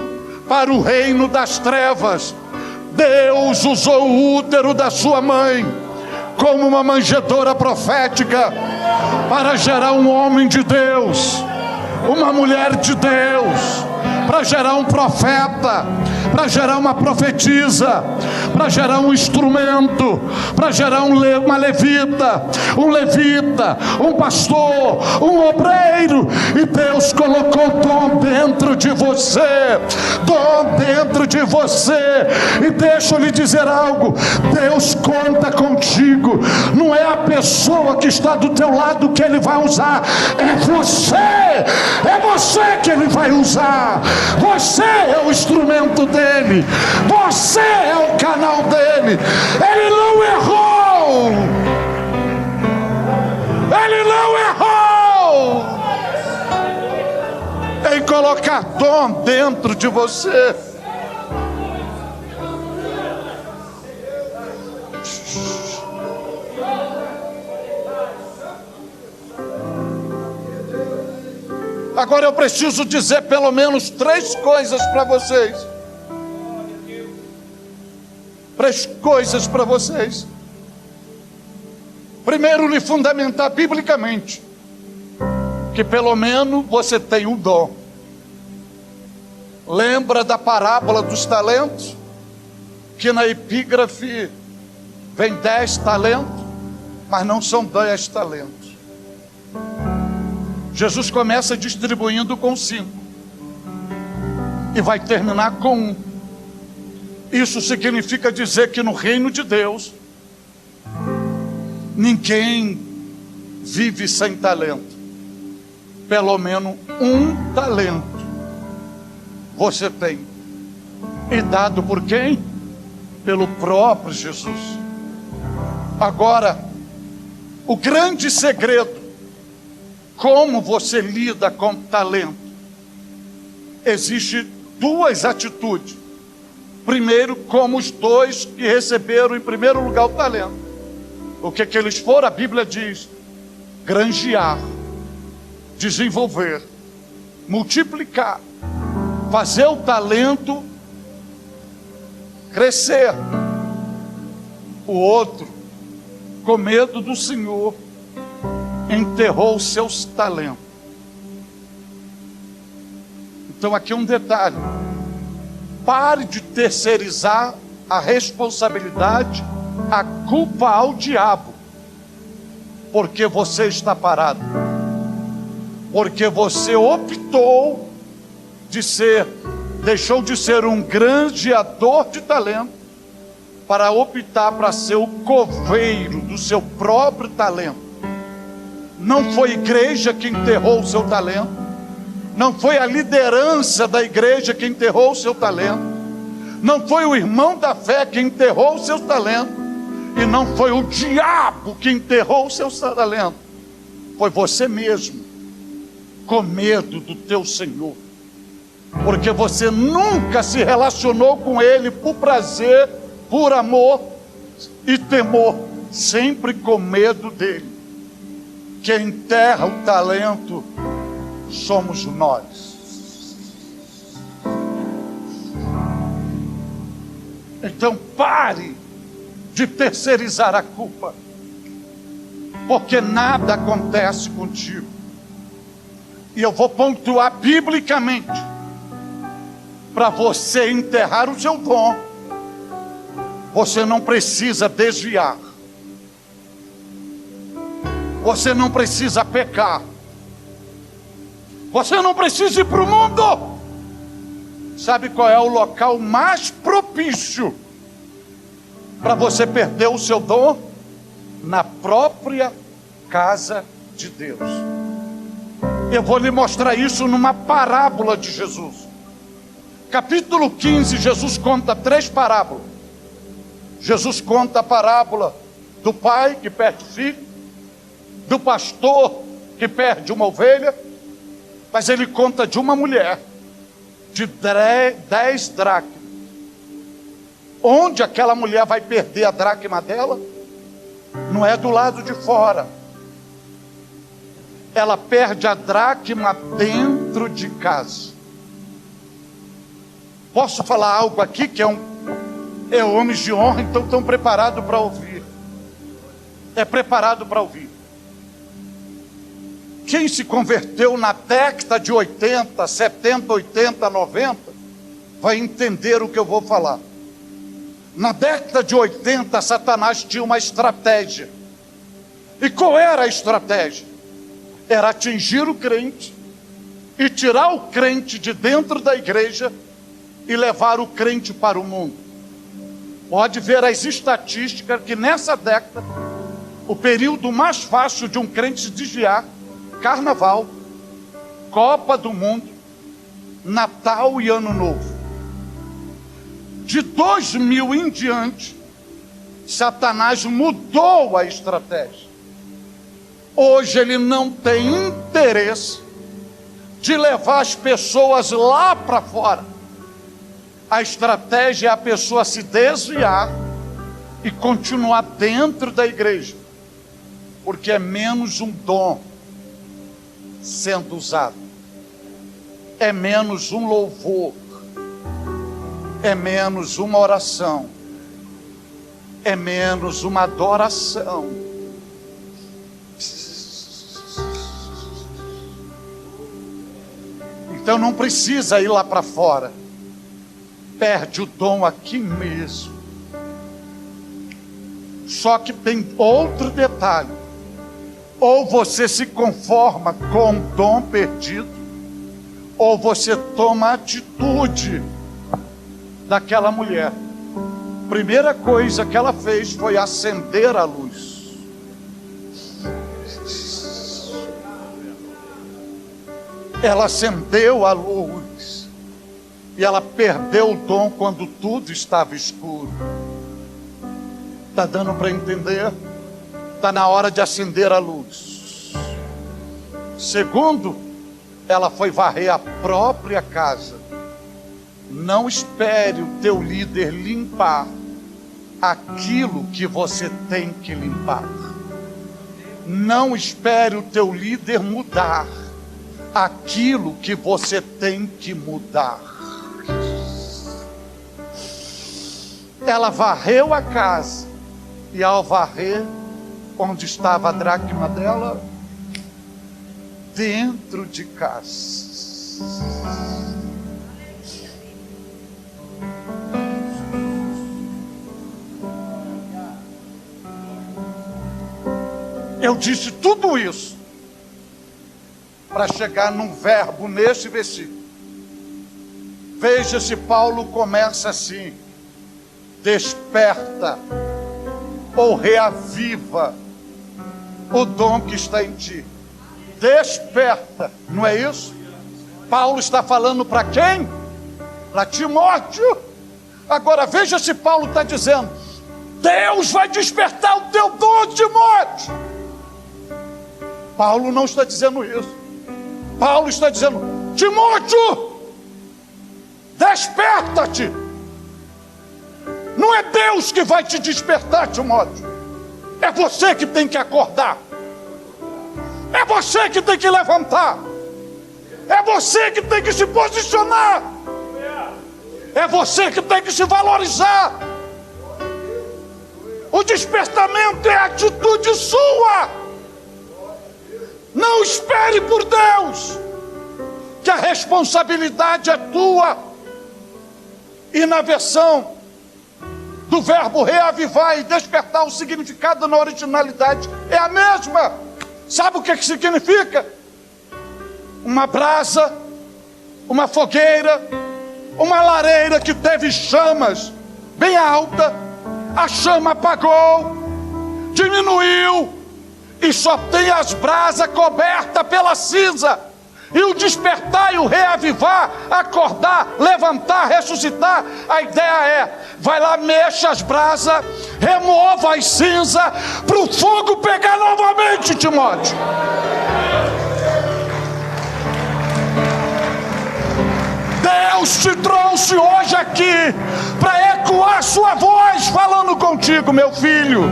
para o reino das trevas. Deus usou o útero da sua mãe como uma manjedoura profética para gerar um homem de Deus, uma mulher de Deus, para gerar um profeta, para gerar uma profetisa, para gerar um instrumento, para gerar uma levita, um pastor, um obreiro. E Deus colocou dom dentro de você, dom dentro de você. E deixa eu lhe dizer algo: Deus conta contigo. Não é a pessoa que está do teu lado que Ele vai usar, é você que Ele vai usar. Você é o instrumento dele, você é o canal dele. Ele não errou, ele não errou em colocar dom dentro de você. Agora eu preciso dizer pelo menos 3 coisas para vocês. 3 coisas para vocês. Primeiro, lhe fundamentar biblicamente que pelo menos você tem um dom. Lembra da parábola dos talentos? Que na epígrafe vem 10 talentos, mas não são 10 talentos. Jesus começa distribuindo com 5 e vai terminar com 1. Isso significa dizer que no reino de Deus ninguém vive sem talento. Pelo menos um talento você tem. E dado por quem? Pelo próprio Jesus. Agora, o grande segredo, como você lida com talento? Existem 2 atitudes. Primeiro, como os 2 que receberam em primeiro lugar o talento. O que eles foram? A Bíblia diz: granjear, desenvolver, multiplicar, fazer o talento crescer. O outro, com medo do Senhor, enterrou os seus talentos. Então aqui um detalhe: pare de terceirizar a responsabilidade, a culpa ao diabo, porque você está parado, porque você optou deixou de ser um granjeador de talento para optar para ser o coveiro do seu próprio talento. Não foi a igreja que enterrou o seu talento, não foi a liderança da igreja que enterrou o seu talento, não foi o irmão da fé que enterrou o seu talento, e não foi o diabo que enterrou o seu talento. Foi você mesmo, com medo do teu Senhor, porque você nunca se relacionou com Ele por prazer, por amor e temor, sempre com medo dele. Quem enterra o talento somos nós. Então pare de terceirizar a culpa, porque nada acontece contigo. E eu vou pontuar biblicamente: para você enterrar o seu dom, você não precisa desviar, você não precisa pecar, você não precisa ir para o mundo. Sabe qual é o local mais propício para você perder o seu dom? Na própria casa de Deus. Eu vou lhe mostrar isso numa parábola de Jesus. Capítulo 15, Jesus conta 3 parábolas. Jesus conta a parábola do pai que perde o filho, do pastor que perde uma ovelha, mas ele conta de uma mulher de 10 dracmas. Onde aquela mulher vai perder a dracma dela? Não é do lado de fora. Ela perde a dracma dentro de casa. Posso falar algo aqui que é homens de honra, então estão preparados para ouvir. É preparado para ouvir. Quem se converteu na década de 80, 70, 80, 90, vai entender o que eu vou falar. Na década de 80, Satanás tinha uma estratégia. E qual era a estratégia? Era atingir o crente e tirar o crente de dentro da igreja e levar o crente para o mundo. Pode ver as estatísticas que nessa década, o período mais fácil de um crente se desviar: Carnaval, Copa do Mundo, Natal e Ano Novo. De 2000 em diante, Satanás mudou a estratégia. Hoje ele não tem interesse de levar as pessoas lá para fora. A estratégia é a pessoa se desviar e continuar dentro da igreja, porque é menos um dom sendo usado, é menos um louvor, é menos uma oração, é menos uma adoração. Então não precisa ir lá para fora, perde o dom aqui mesmo. Só que tem outro detalhe: ou você se conforma com o dom perdido, ou você toma a atitude daquela mulher. Primeira coisa que ela fez foi acender a luz. Ela acendeu a luz e ela perdeu o dom quando tudo estava escuro. Está dando para entender? Está na hora de acender a luz. Segundo, ela foi varrer a própria casa. Não espere o teu líder limpar aquilo que você tem que limpar. Não espere o teu líder mudar aquilo que você tem que mudar. Ela varreu a casa, e ao varrer, onde estava a dracma dela? Dentro de casa. Eu disse tudo isso para chegar num verbo nesse versículo. Veja se Paulo começa assim: desperta ou reaviva o dom que está em ti. Desperta, não é isso? Paulo está falando para quem? Para Timóteo. Agora veja se Paulo está dizendo: Deus vai despertar o teu dom, Timóteo. Paulo não está dizendo isso. Paulo está dizendo: Timóteo, desperta-te. Não é Deus que vai te despertar, Timóteo. É você que tem que acordar. É você que tem que levantar. É você que tem que se posicionar. É você que tem que se valorizar. O despertamento é atitude sua. Não espere por Deus, que a responsabilidade é tua. E na versão do verbo reavivar e despertar, o significado na originalidade é a mesma. Sabe o que significa? Uma brasa, uma fogueira, uma lareira que teve chamas bem alta, a chama apagou, diminuiu, e só tem as brasas cobertas pela cinza. E o despertar e o reavivar, acordar, levantar, ressuscitar, a ideia é: vai lá, mexa as brasas, remova as cinzas, para o fogo pegar novamente, Timóteo. Deus te trouxe hoje aqui para ecoar sua voz falando contigo, meu filho,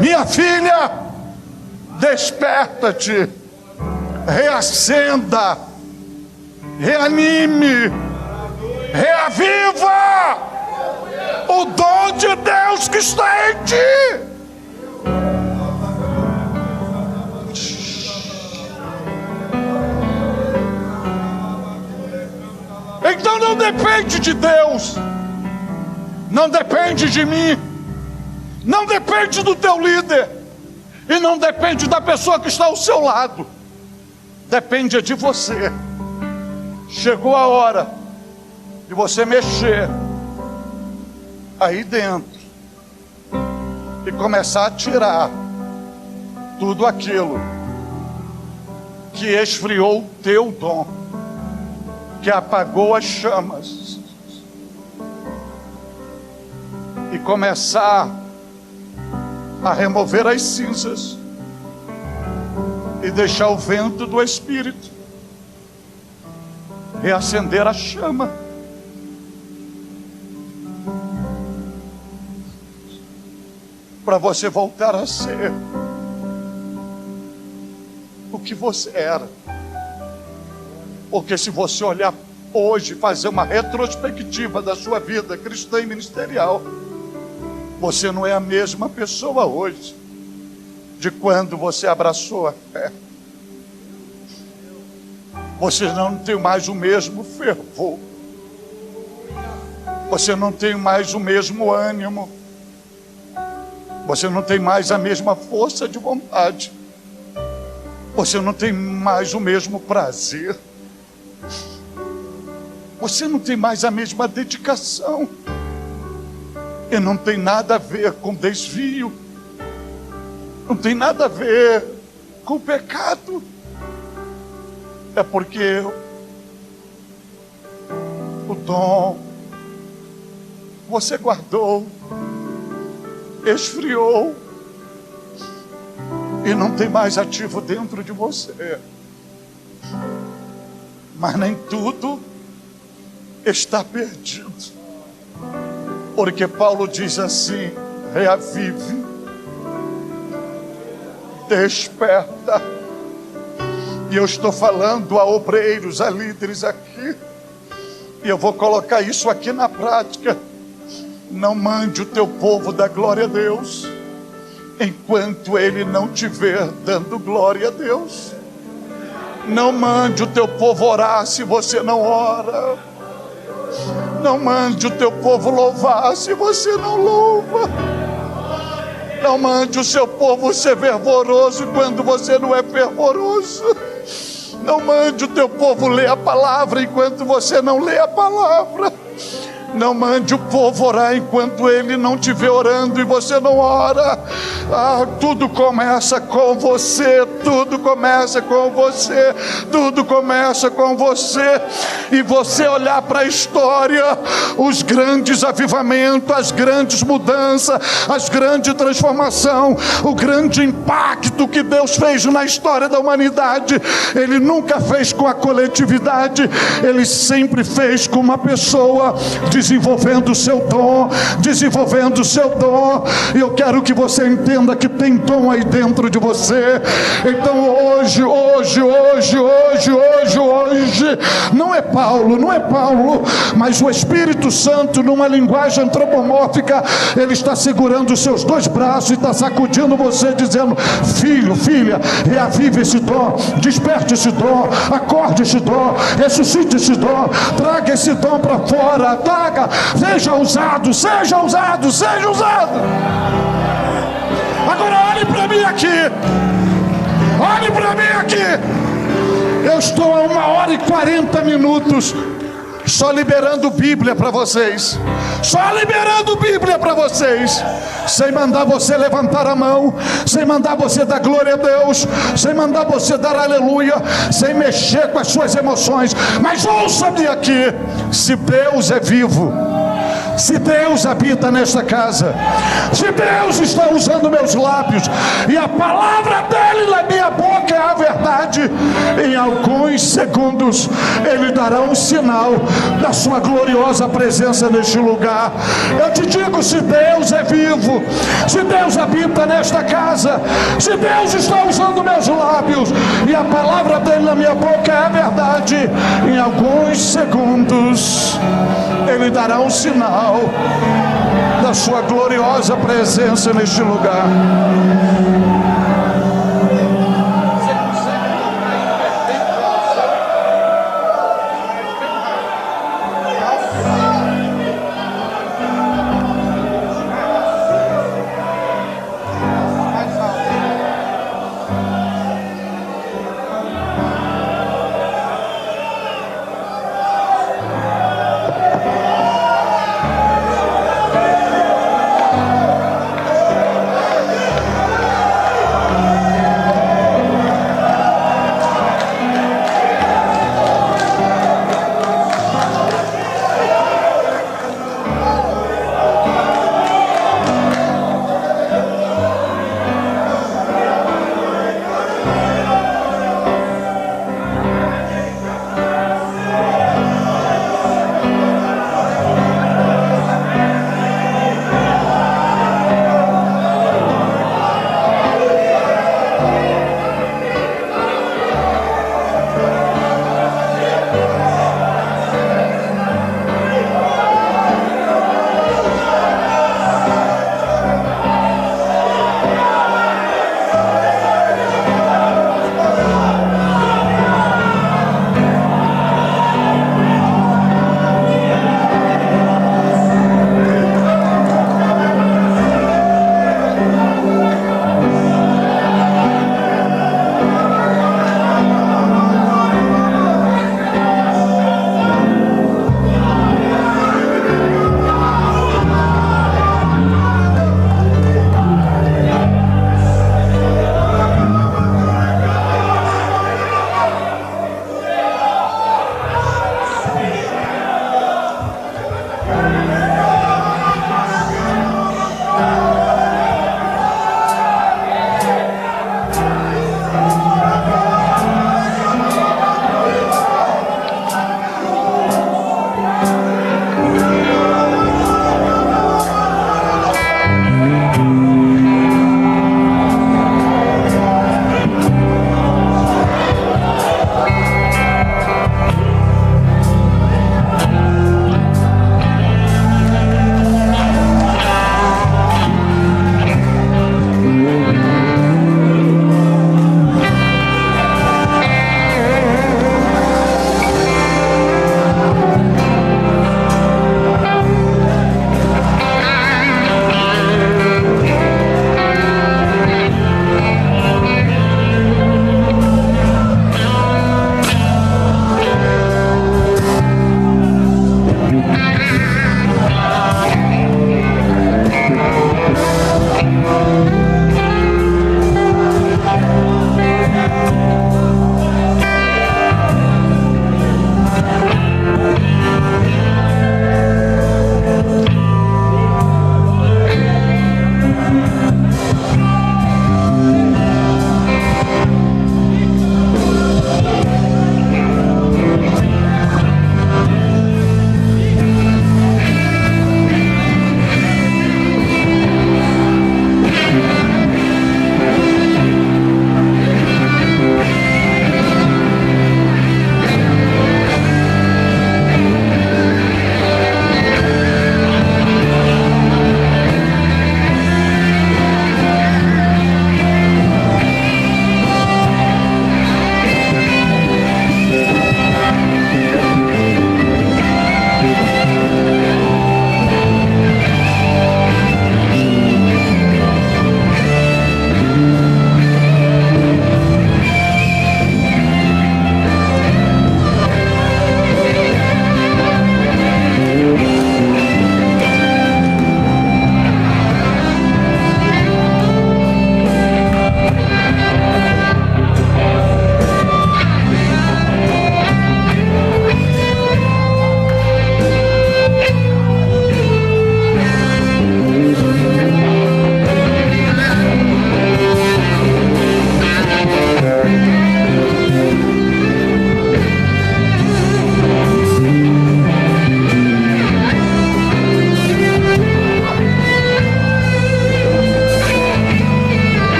minha filha. Desperta-te, reacenda, reanime, reaviva o dom de Deus que está em ti. Então não depende de Deus, não depende de mim, não depende do teu líder, e não depende da pessoa que está ao seu lado, depende de você. Chegou a hora de você mexer aí dentro e começar a tirar tudo aquilo que esfriou o teu dom, que apagou as chamas, e começar a remover as cinzas e deixar o vento do Espírito reacender a chama. Para você voltar a ser o que você era. Porque se você olhar hoje, fazer uma retrospectiva da sua vida cristã e ministerial, você não é a mesma pessoa hoje de quando você abraçou a fé. Você não tem mais o mesmo fervor. Você não tem mais o mesmo ânimo. Você não tem mais a mesma força de vontade. Você não tem mais o mesmo prazer. Você não tem mais a mesma dedicação. E não tem nada a ver com desvio. Não tem nada a ver com pecado. É porque o dom você guardou, esfriou e não tem mais ativo dentro de você. Mas nem tudo está perdido. Porque Paulo diz assim: reavive, desperta. E eu estou falando a obreiros, a líderes aqui, e eu vou colocar isso aqui na prática. Não mande o teu povo dar glória a Deus enquanto ele não te ver dando glória a Deus. Não mande o teu povo orar se você não ora. Não mande o teu povo louvar se você não louva. Não mande o seu povo ser fervoroso quando você não é fervoroso. Não mande o teu povo ler a palavra enquanto você não lê a palavra. Não mande o povo orar enquanto ele não te vê orando e você não ora. Tudo começa com você, tudo começa com você, tudo começa com você. E você olhar para a história, os grandes avivamentos, as grandes mudanças, as grandes transformações, o grande impacto que Deus fez na história da humanidade, Ele nunca fez com a coletividade, Ele sempre fez com uma pessoa, desenvolvendo o seu dom, desenvolvendo o seu dom. E eu quero que você entenda que tem dom aí dentro de você. Então hoje, não é Paulo, mas o Espírito Santo, numa linguagem antropomórfica, ele está segurando os seus dois braços e está sacudindo você, dizendo: filho, filha, reavive esse dom, desperte esse dom, acorde esse dom, ressuscite esse dom, traga esse dom para fora, traga. Seja usado, seja usado, seja usado. Agora olhe para mim aqui. Olhe para mim aqui. Eu estou a 1h40 Só liberando Bíblia para vocês. Só liberando Bíblia para vocês. Sem mandar você levantar a mão, sem mandar você dar glória a Deus, sem mandar você dar aleluia, sem mexer com as suas emoções. Mas ouça-me aqui: se Deus é vivo, se Deus habita nesta casa, se Deus está usando meus lábios e a palavra dele na minha boca é a verdade, em alguns segundos ele dará um sinal da sua gloriosa presença neste lugar. Eu te digo: se Deus é vivo, se Deus habita nesta casa, se Deus está usando meus lábios e a palavra dele na minha boca é a verdade, em alguns segundos ele dará um sinal da sua gloriosa presença neste lugar.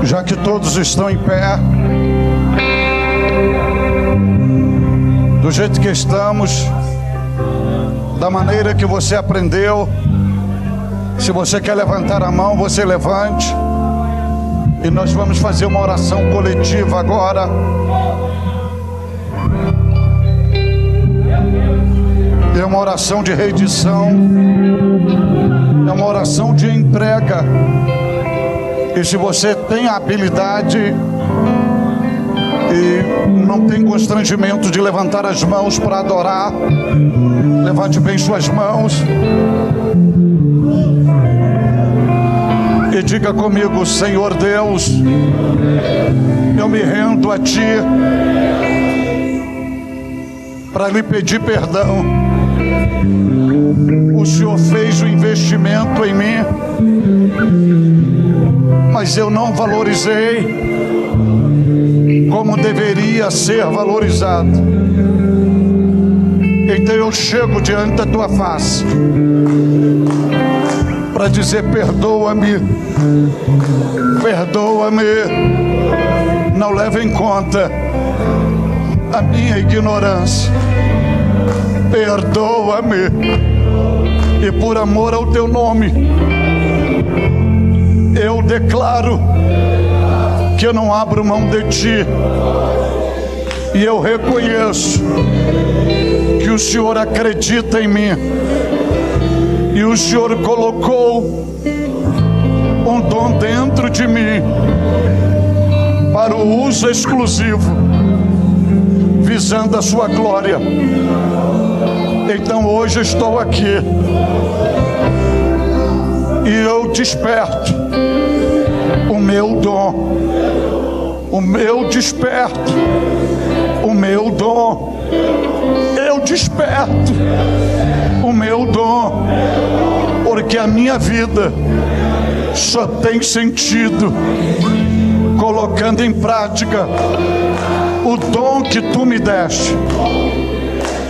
Já que todos estão em pé, do jeito que estamos, da maneira que você aprendeu, se você quer levantar a mão, você levante. E nós vamos fazer uma oração coletiva agora. É uma oração de rendição, é uma oração de entrega. E se você tem a habilidade e não tem constrangimento de levantar as mãos para adorar, levante bem suas mãos e diga comigo: Senhor Deus, eu me rendo a Ti para lhe pedir perdão. O Senhor fez o investimento em mim, mas eu não valorizei como deveria ser valorizado. Então eu chego diante da Tua face para dizer: perdoa-me, perdoa-me. Não leve em conta a minha ignorância. Perdoa-me. E por amor ao Teu nome, eu declaro que eu não abro mão de Ti. E eu reconheço que o Senhor acredita em mim. E o Senhor colocou um dom dentro de mim para o uso exclusivo, visando a Sua glória. Então hoje estou aqui e eu desperto o meu dom, o meu desperto, o meu dom. Eu desperto o meu dom, porque a minha vida só tem sentido colocando em prática o dom que Tu me deste.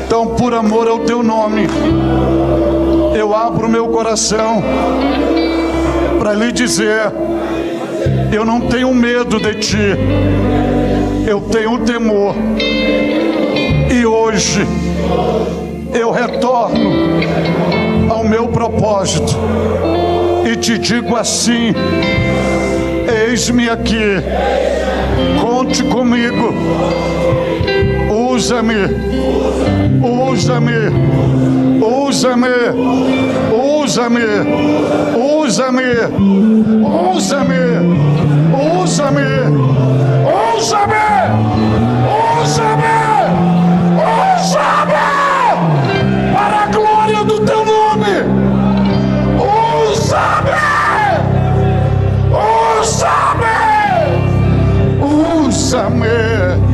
Então, por amor ao Teu nome, eu abro meu coração para lhe dizer: eu não tenho medo de Ti, eu tenho temor. E hoje eu retorno ao meu propósito e Te digo assim: eis-me aqui, conte comigo, usa-me, usa-me, usa-me, usa-me, usa-me, usa-me, usa-me, usa-me, usa-me, usa-me, para a glória do Teu nome. Usa-me, usa-me, usa-me.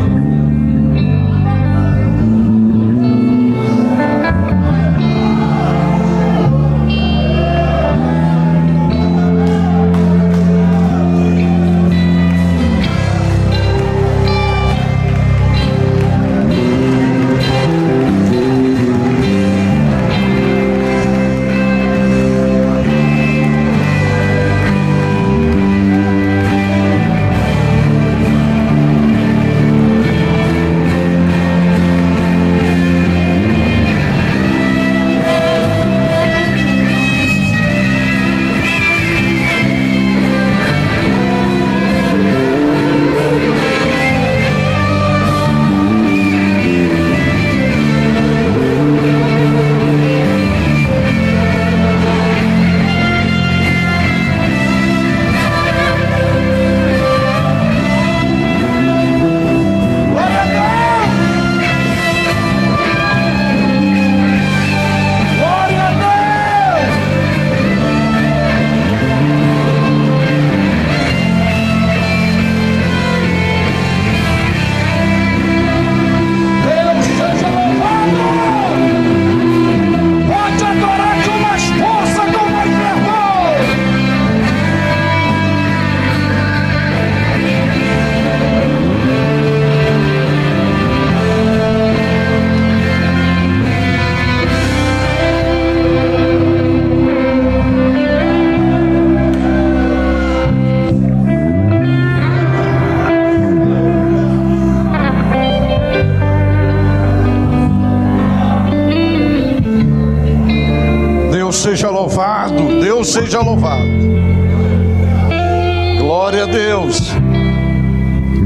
seja louvado, Deus seja louvado. Glória a Deus.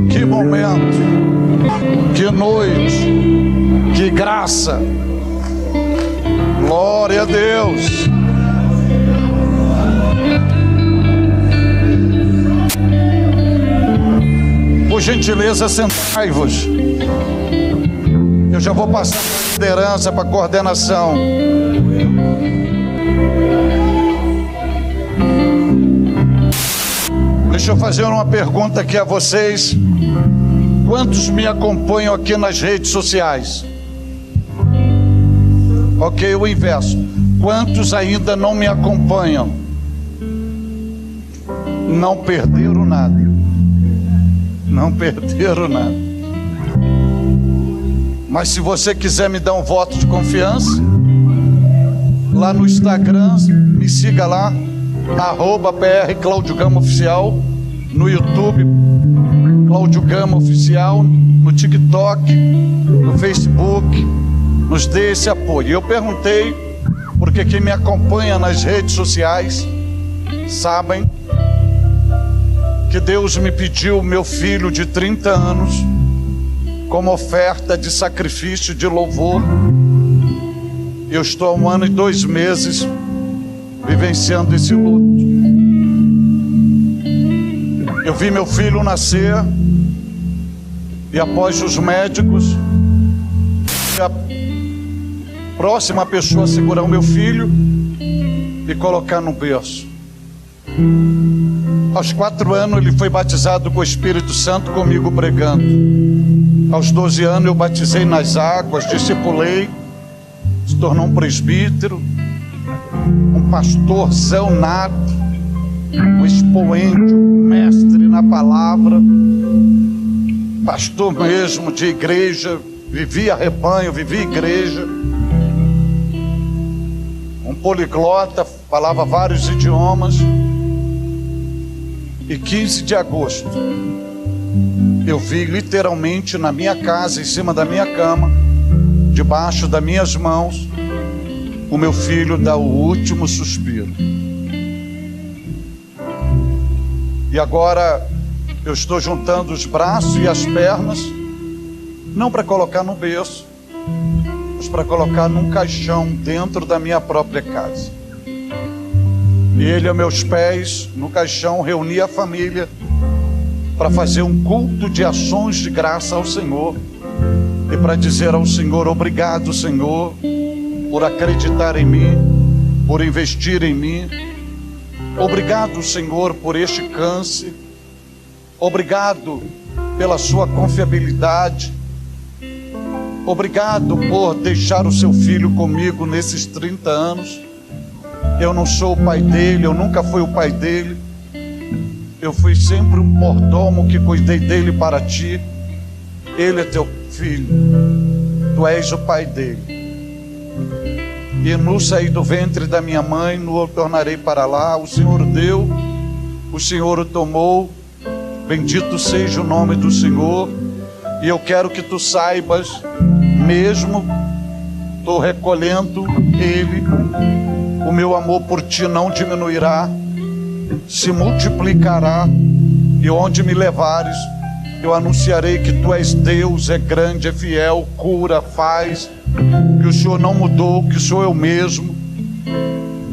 Que momento, que noite, que graça. Glória a Deus. Por gentileza, sentai-vos. Eu já vou passar para a liderança, para a coordenação. Deixa eu fazer uma pergunta aqui a vocês. Quantos me acompanham aqui nas redes sociais? Ok, o inverso. Quantos ainda não me acompanham? Não perderam nada. Não perderam nada. Mas se você quiser me dar um voto de confiança, lá no Instagram, me siga lá, @PR Cláudio Gama Oficial, no YouTube, Cláudio Gama Oficial, no TikTok, no Facebook, nos dê esse apoio. Eu perguntei, porque quem me acompanha nas redes sociais, sabem que Deus me pediu meu filho de 30 anos, como oferta de sacrifício de louvor. Eu estou há 1 ano e 2 meses vivenciando esse luto. Eu vi meu filho nascer e após os médicos, a próxima pessoa segurar o meu filho e colocar no berço. Aos 4 anos ele foi batizado com o Espírito Santo, comigo pregando. Aos 12 anos eu batizei nas águas, discipulei, se tornou um presbítero, um pastorzão nato, um expoente, um mestre na palavra, pastor mesmo de igreja, vivia rebanho, vivia igreja, um poliglota, falava vários idiomas. E 15 de agosto, eu vi literalmente na minha casa, em cima da minha cama, debaixo das minhas mãos, o meu filho dar o último suspiro. E agora eu estou juntando os braços e as pernas, não para colocar no berço, mas para colocar num caixão dentro da minha própria casa. E ele a meus pés, no caixão, reuni a família para fazer um culto de ações de graça ao Senhor e para dizer ao Senhor: obrigado, Senhor, por acreditar em mim, por investir em mim. Obrigado, Senhor, por este câncer. Obrigado pela sua confiabilidade. Obrigado por deixar o seu filho comigo nesses 30 anos. Eu não sou o pai dele, eu nunca fui o pai dele. Eu fui sempre um mordomo que cuidei dele para ti. Ele é teu filho, tu és o pai dele. E no sair do ventre da minha mãe, no tornarei para lá. O Senhor deu, o Senhor o tomou. Bendito seja o nome do Senhor. E eu quero que tu saibas, mesmo estou recolhendo ele, o meu amor por ti não diminuirá, se multiplicará, e onde me levares, eu anunciarei que tu és Deus, é grande, é fiel, cura, faz, que o Senhor não mudou, que sou eu mesmo,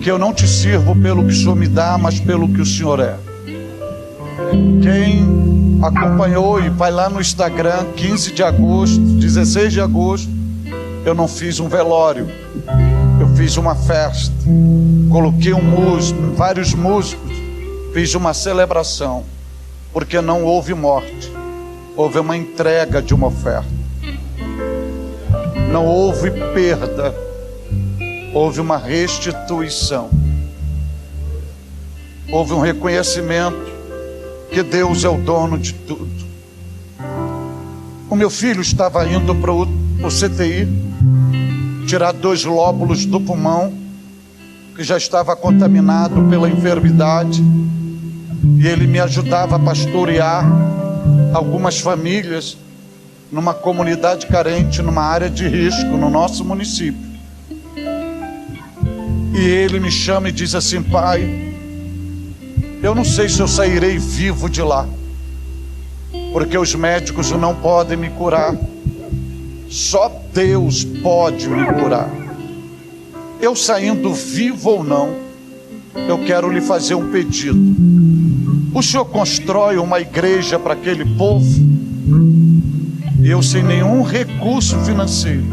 que eu não te sirvo pelo que o Senhor me dá, mas pelo que o Senhor é. Quem acompanhou e vai lá no Instagram, 15 de agosto, 16 de agosto, eu não fiz um velório, eu fiz uma festa, coloquei um músico, vários músicos, fiz uma celebração, porque não houve morte, houve uma entrega de uma oferta, não houve perda, houve uma restituição, houve um reconhecimento que Deus é o dono de tudo. O meu filho estava indo para o CTI tirar 2 lóbulos do pulmão, que já estava contaminado pela enfermidade, e ele me ajudava a pastorear algumas famílias numa comunidade carente, numa área de risco no nosso município. E ele me chama e diz assim: pai, eu não sei se eu sairei vivo de lá, porque os médicos não podem me curar, só Deus pode me curar. Eu saindo vivo ou não, eu quero lhe fazer um pedido. O senhor constrói uma igreja para aquele povo? Eu, sem nenhum recurso financeiro,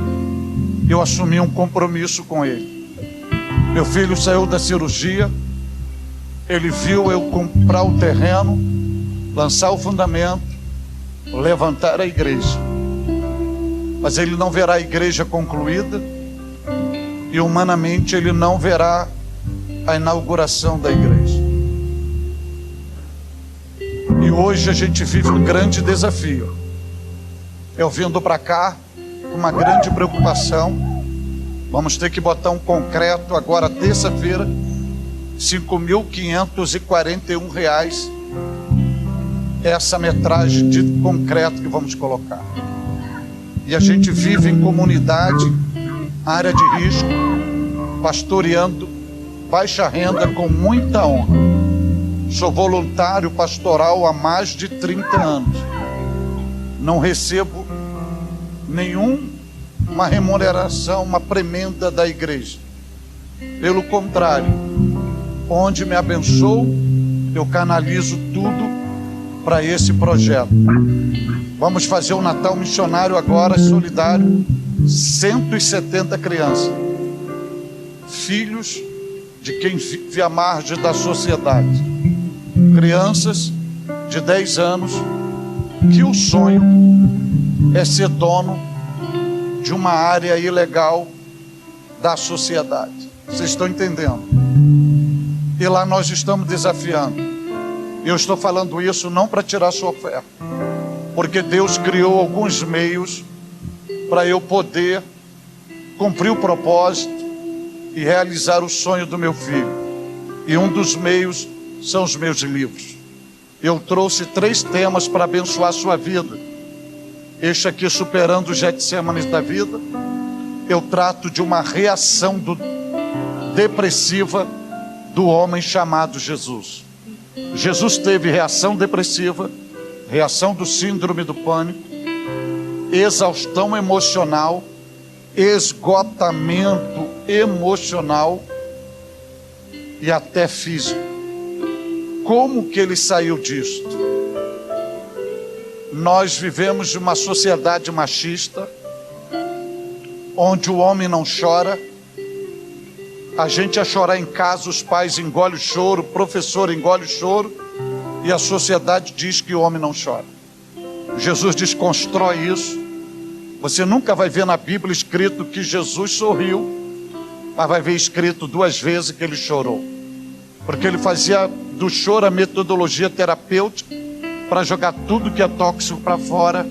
eu assumi um compromisso com ele. Meu filho saiu da cirurgia, ele viu eu comprar o terreno, lançar o fundamento, levantar a igreja. Mas ele não verá a igreja concluída e humanamente ele não verá a inauguração da igreja. E hoje a gente vive um grande desafio. Eu vindo para cá com uma grande preocupação. Vamos ter que botar um concreto agora, terça-feira, R$5.541, essa metragem de concreto que vamos colocar. E a gente vive em comunidade, área de risco, pastoreando, baixa renda com muita honra. Sou voluntário pastoral há mais de 30 anos. Não recebo uma remuneração, uma premenda da igreja. Pelo contrário, onde me abençoo, eu canalizo tudo para esse projeto. Vamos fazer o Natal missionário agora, solidário, 170 crianças, filhos de quem vive à margem da sociedade, crianças de 10 anos, que o sonho é ser dono de uma área ilegal da sociedade. Vocês estão entendendo? E lá nós estamos desafiando. Eu estou falando isso não para tirar sua oferta, porque Deus criou alguns meios para eu poder cumprir o propósito e realizar o sonho do meu filho. E um dos meios são os meus livros. Eu trouxe 3 temas para abençoar a sua vida. Este aqui, superando os Getsêmanes da vida. Eu trato de uma reação depressiva do homem chamado Jesus. Jesus teve reação depressiva, reação do síndrome do pânico, exaustão emocional, esgotamento emocional e até físico. Como que ele saiu disto? Nós vivemos uma sociedade machista, onde o homem não chora. A gente a chorar em casa, os pais engolem o choro, o professor engole o choro, e a sociedade diz que o homem não chora. Jesus desconstrói isso. Você nunca vai ver na Bíblia escrito que Jesus sorriu, mas vai ver escrito 2 vezes que ele chorou, porque ele fazia do choro a metodologia terapêutica para jogar tudo que é tóxico para fora,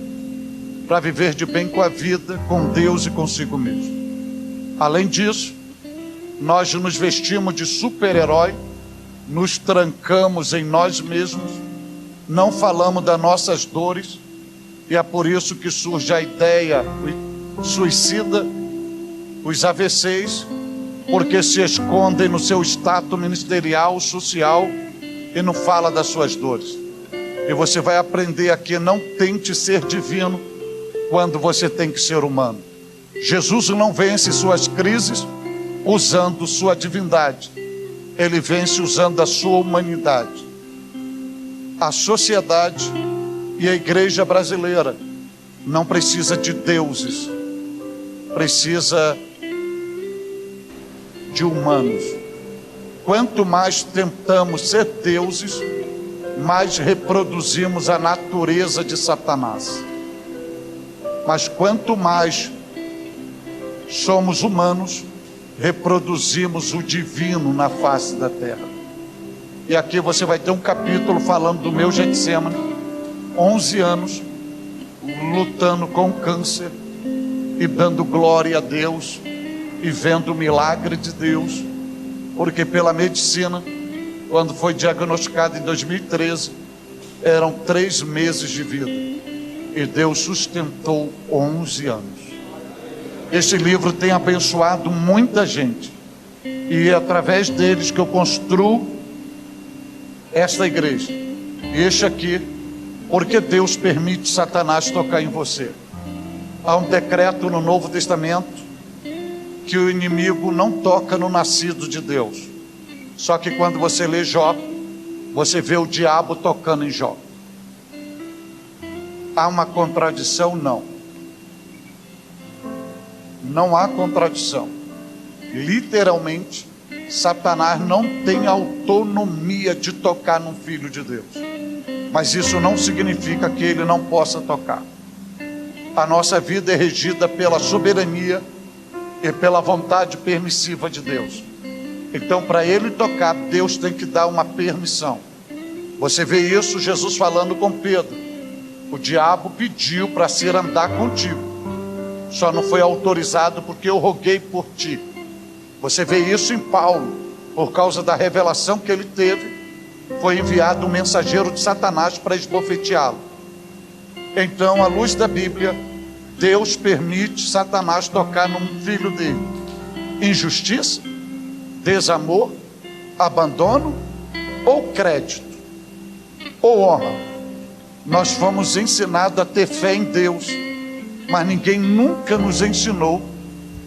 para viver de bem com a vida, com Deus e consigo mesmo. Além disso, nós nos vestimos de super-herói, nos trancamos em nós mesmos, não falamos das nossas dores, e é por isso que surge a ideia suicida, os AVCs, porque se escondem no seu status ministerial, social, e não fala das suas dores. E você vai aprender aqui: não tente ser divino quando você tem que ser humano. Jesus não vence suas crises usando sua divindade, ele vence usando a sua humanidade. A sociedade e a igreja brasileira não precisa de deuses, precisa de humanos. Quanto mais tentamos ser deuses, mais reproduzimos a natureza de Satanás. Mas quanto mais somos humanos, reproduzimos o divino na face da terra. E aqui você vai ter um capítulo falando do meu Getsemane, 11 anos, lutando com câncer e dando glória a Deus e vendo o milagre de Deus, porque pela medicina, quando foi diagnosticado em 2013, eram 3 meses de vida, e Deus sustentou 11 anos. Este livro tem abençoado muita gente, e é através deles que eu construo esta igreja. E este aqui, porque Deus permite Satanás tocar em você. Há um decreto no Novo Testamento que o inimigo não toca no nascido de Deus. Só que quando você lê Jó, você vê o diabo tocando em Jó. Há uma contradição? Não. Não há contradição. Literalmente, Satanás não tem autonomia de tocar no Filho de Deus. Mas isso não significa que ele não possa tocar. A nossa vida é regida pela soberania e pela vontade permissiva de Deus. Então, para ele tocar, Deus tem que dar uma permissão. Você vê isso Jesus falando com Pedro. O diabo pediu para ser andar contigo, só não foi autorizado porque eu roguei por ti. Você vê isso em Paulo, por causa da revelação que ele teve, foi enviado um mensageiro de Satanás para esbofeteá-lo. Então, à luz da Bíblia, Deus permite Satanás tocar no filho dele. Injustiça, desamor, abandono ou crédito, ou honra. Nós fomos ensinados a ter fé em Deus, mas ninguém nunca nos ensinou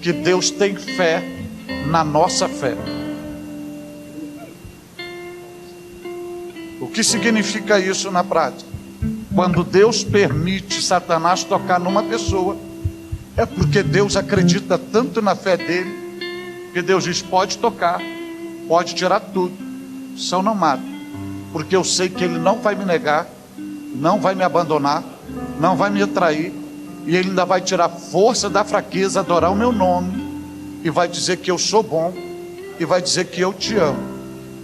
que Deus tem fé na nossa fé. O que significa isso na prática? Quando Deus permite Satanás tocar numa pessoa, é porque Deus acredita tanto na fé dele, que Deus diz: pode tocar, pode tirar tudo, só não mata, porque eu sei que ele não vai me negar, não vai me abandonar, não vai me trair, e ele ainda vai tirar força da fraqueza, adorar o meu nome, e vai dizer que eu sou bom, e vai dizer que eu te amo.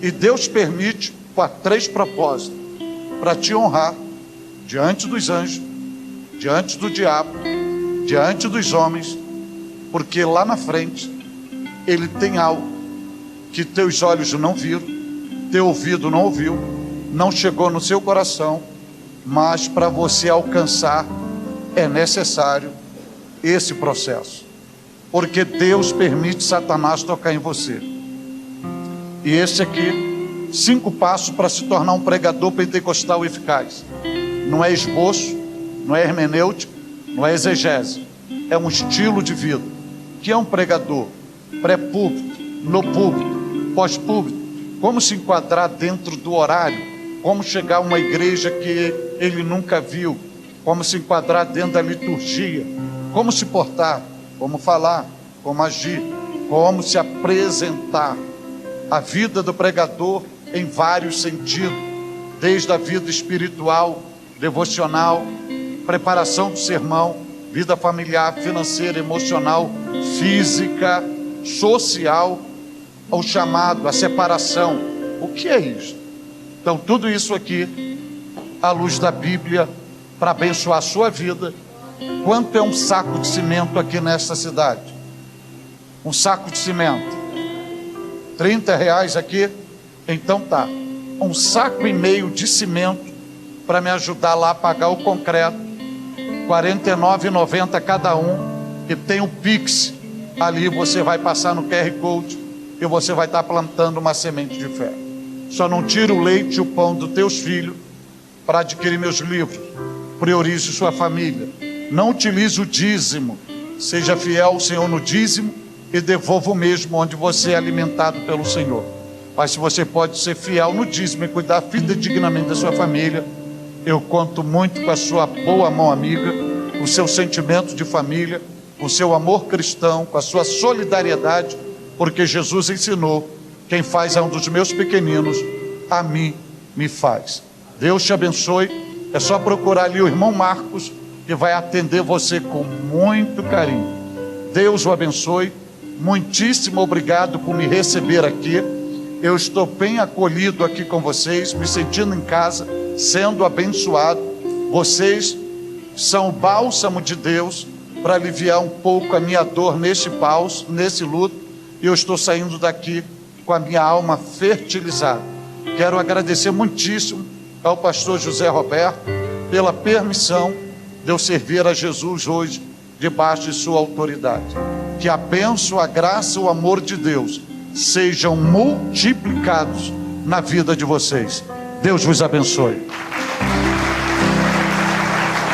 E Deus permite para 3 propósitos: para te honrar diante dos anjos, diante do diabo, diante dos homens, porque lá na frente ele tem algo que teus olhos não viram, teu ouvido não ouviu, não chegou no seu coração, mas para você alcançar é necessário esse processo, porque Deus permite Satanás tocar em você. E esse aqui, 5 passos para se tornar um pregador pentecostal eficaz. Não é esboço, não é hermenêutica, não é exegese, é um estilo de vida. Que é um pregador? Pré-púlpito, no púlpito, pós-púlpito. Como se enquadrar dentro do horário? Como chegar a uma igreja que ele nunca viu? Como se enquadrar dentro da liturgia? Como se portar? Como falar? Como agir? Como se apresentar? A vida do pregador em vários sentidos, desde a vida espiritual, devocional, preparação do sermão, vida familiar, financeira, emocional, física, social, o chamado, a separação. O que é isso? Então, tudo isso aqui, à luz da Bíblia, para abençoar a sua vida. Quanto é um saco de cimento aqui nesta cidade? Um saco de cimento, R$30 aqui? Então tá, 1,5 saco de cimento para me ajudar lá a pagar o concreto, R$49,90 cada um, e tem o Pix ali, você vai passar no QR Code e você vai estar plantando uma semente de fé. Só não tire o leite e o pão dos teus filhos para adquirir meus livros. Priorize sua família. Não utilize o dízimo. Seja fiel ao Senhor no dízimo e devolva o mesmo onde você é alimentado pelo Senhor. Mas se você pode ser fiel no dízimo e cuidar fidedignamente da sua família, eu conto muito com a sua boa mão amiga, com o seu sentimento de família, com o seu amor cristão, com a sua solidariedade, porque Jesus ensinou: quem faz a um dos meus pequeninos, a mim me faz. Deus te abençoe. É só procurar ali o irmão Marcos, que vai atender você com muito carinho. Deus o abençoe. Muitíssimo obrigado por me receber aqui. Eu estou bem acolhido aqui com vocês, me sentindo em casa, sendo abençoado. Vocês são o bálsamo de Deus para aliviar um pouco a minha dor neste paus, nesse luto. E eu estou saindo daqui com a minha alma fertilizada. Quero agradecer muitíssimo ao pastor José Roberto pela permissão de eu servir a Jesus hoje debaixo de sua autoridade. Que a bênção, a graça, o amor de Deus sejam multiplicados na vida de vocês. Deus vos abençoe.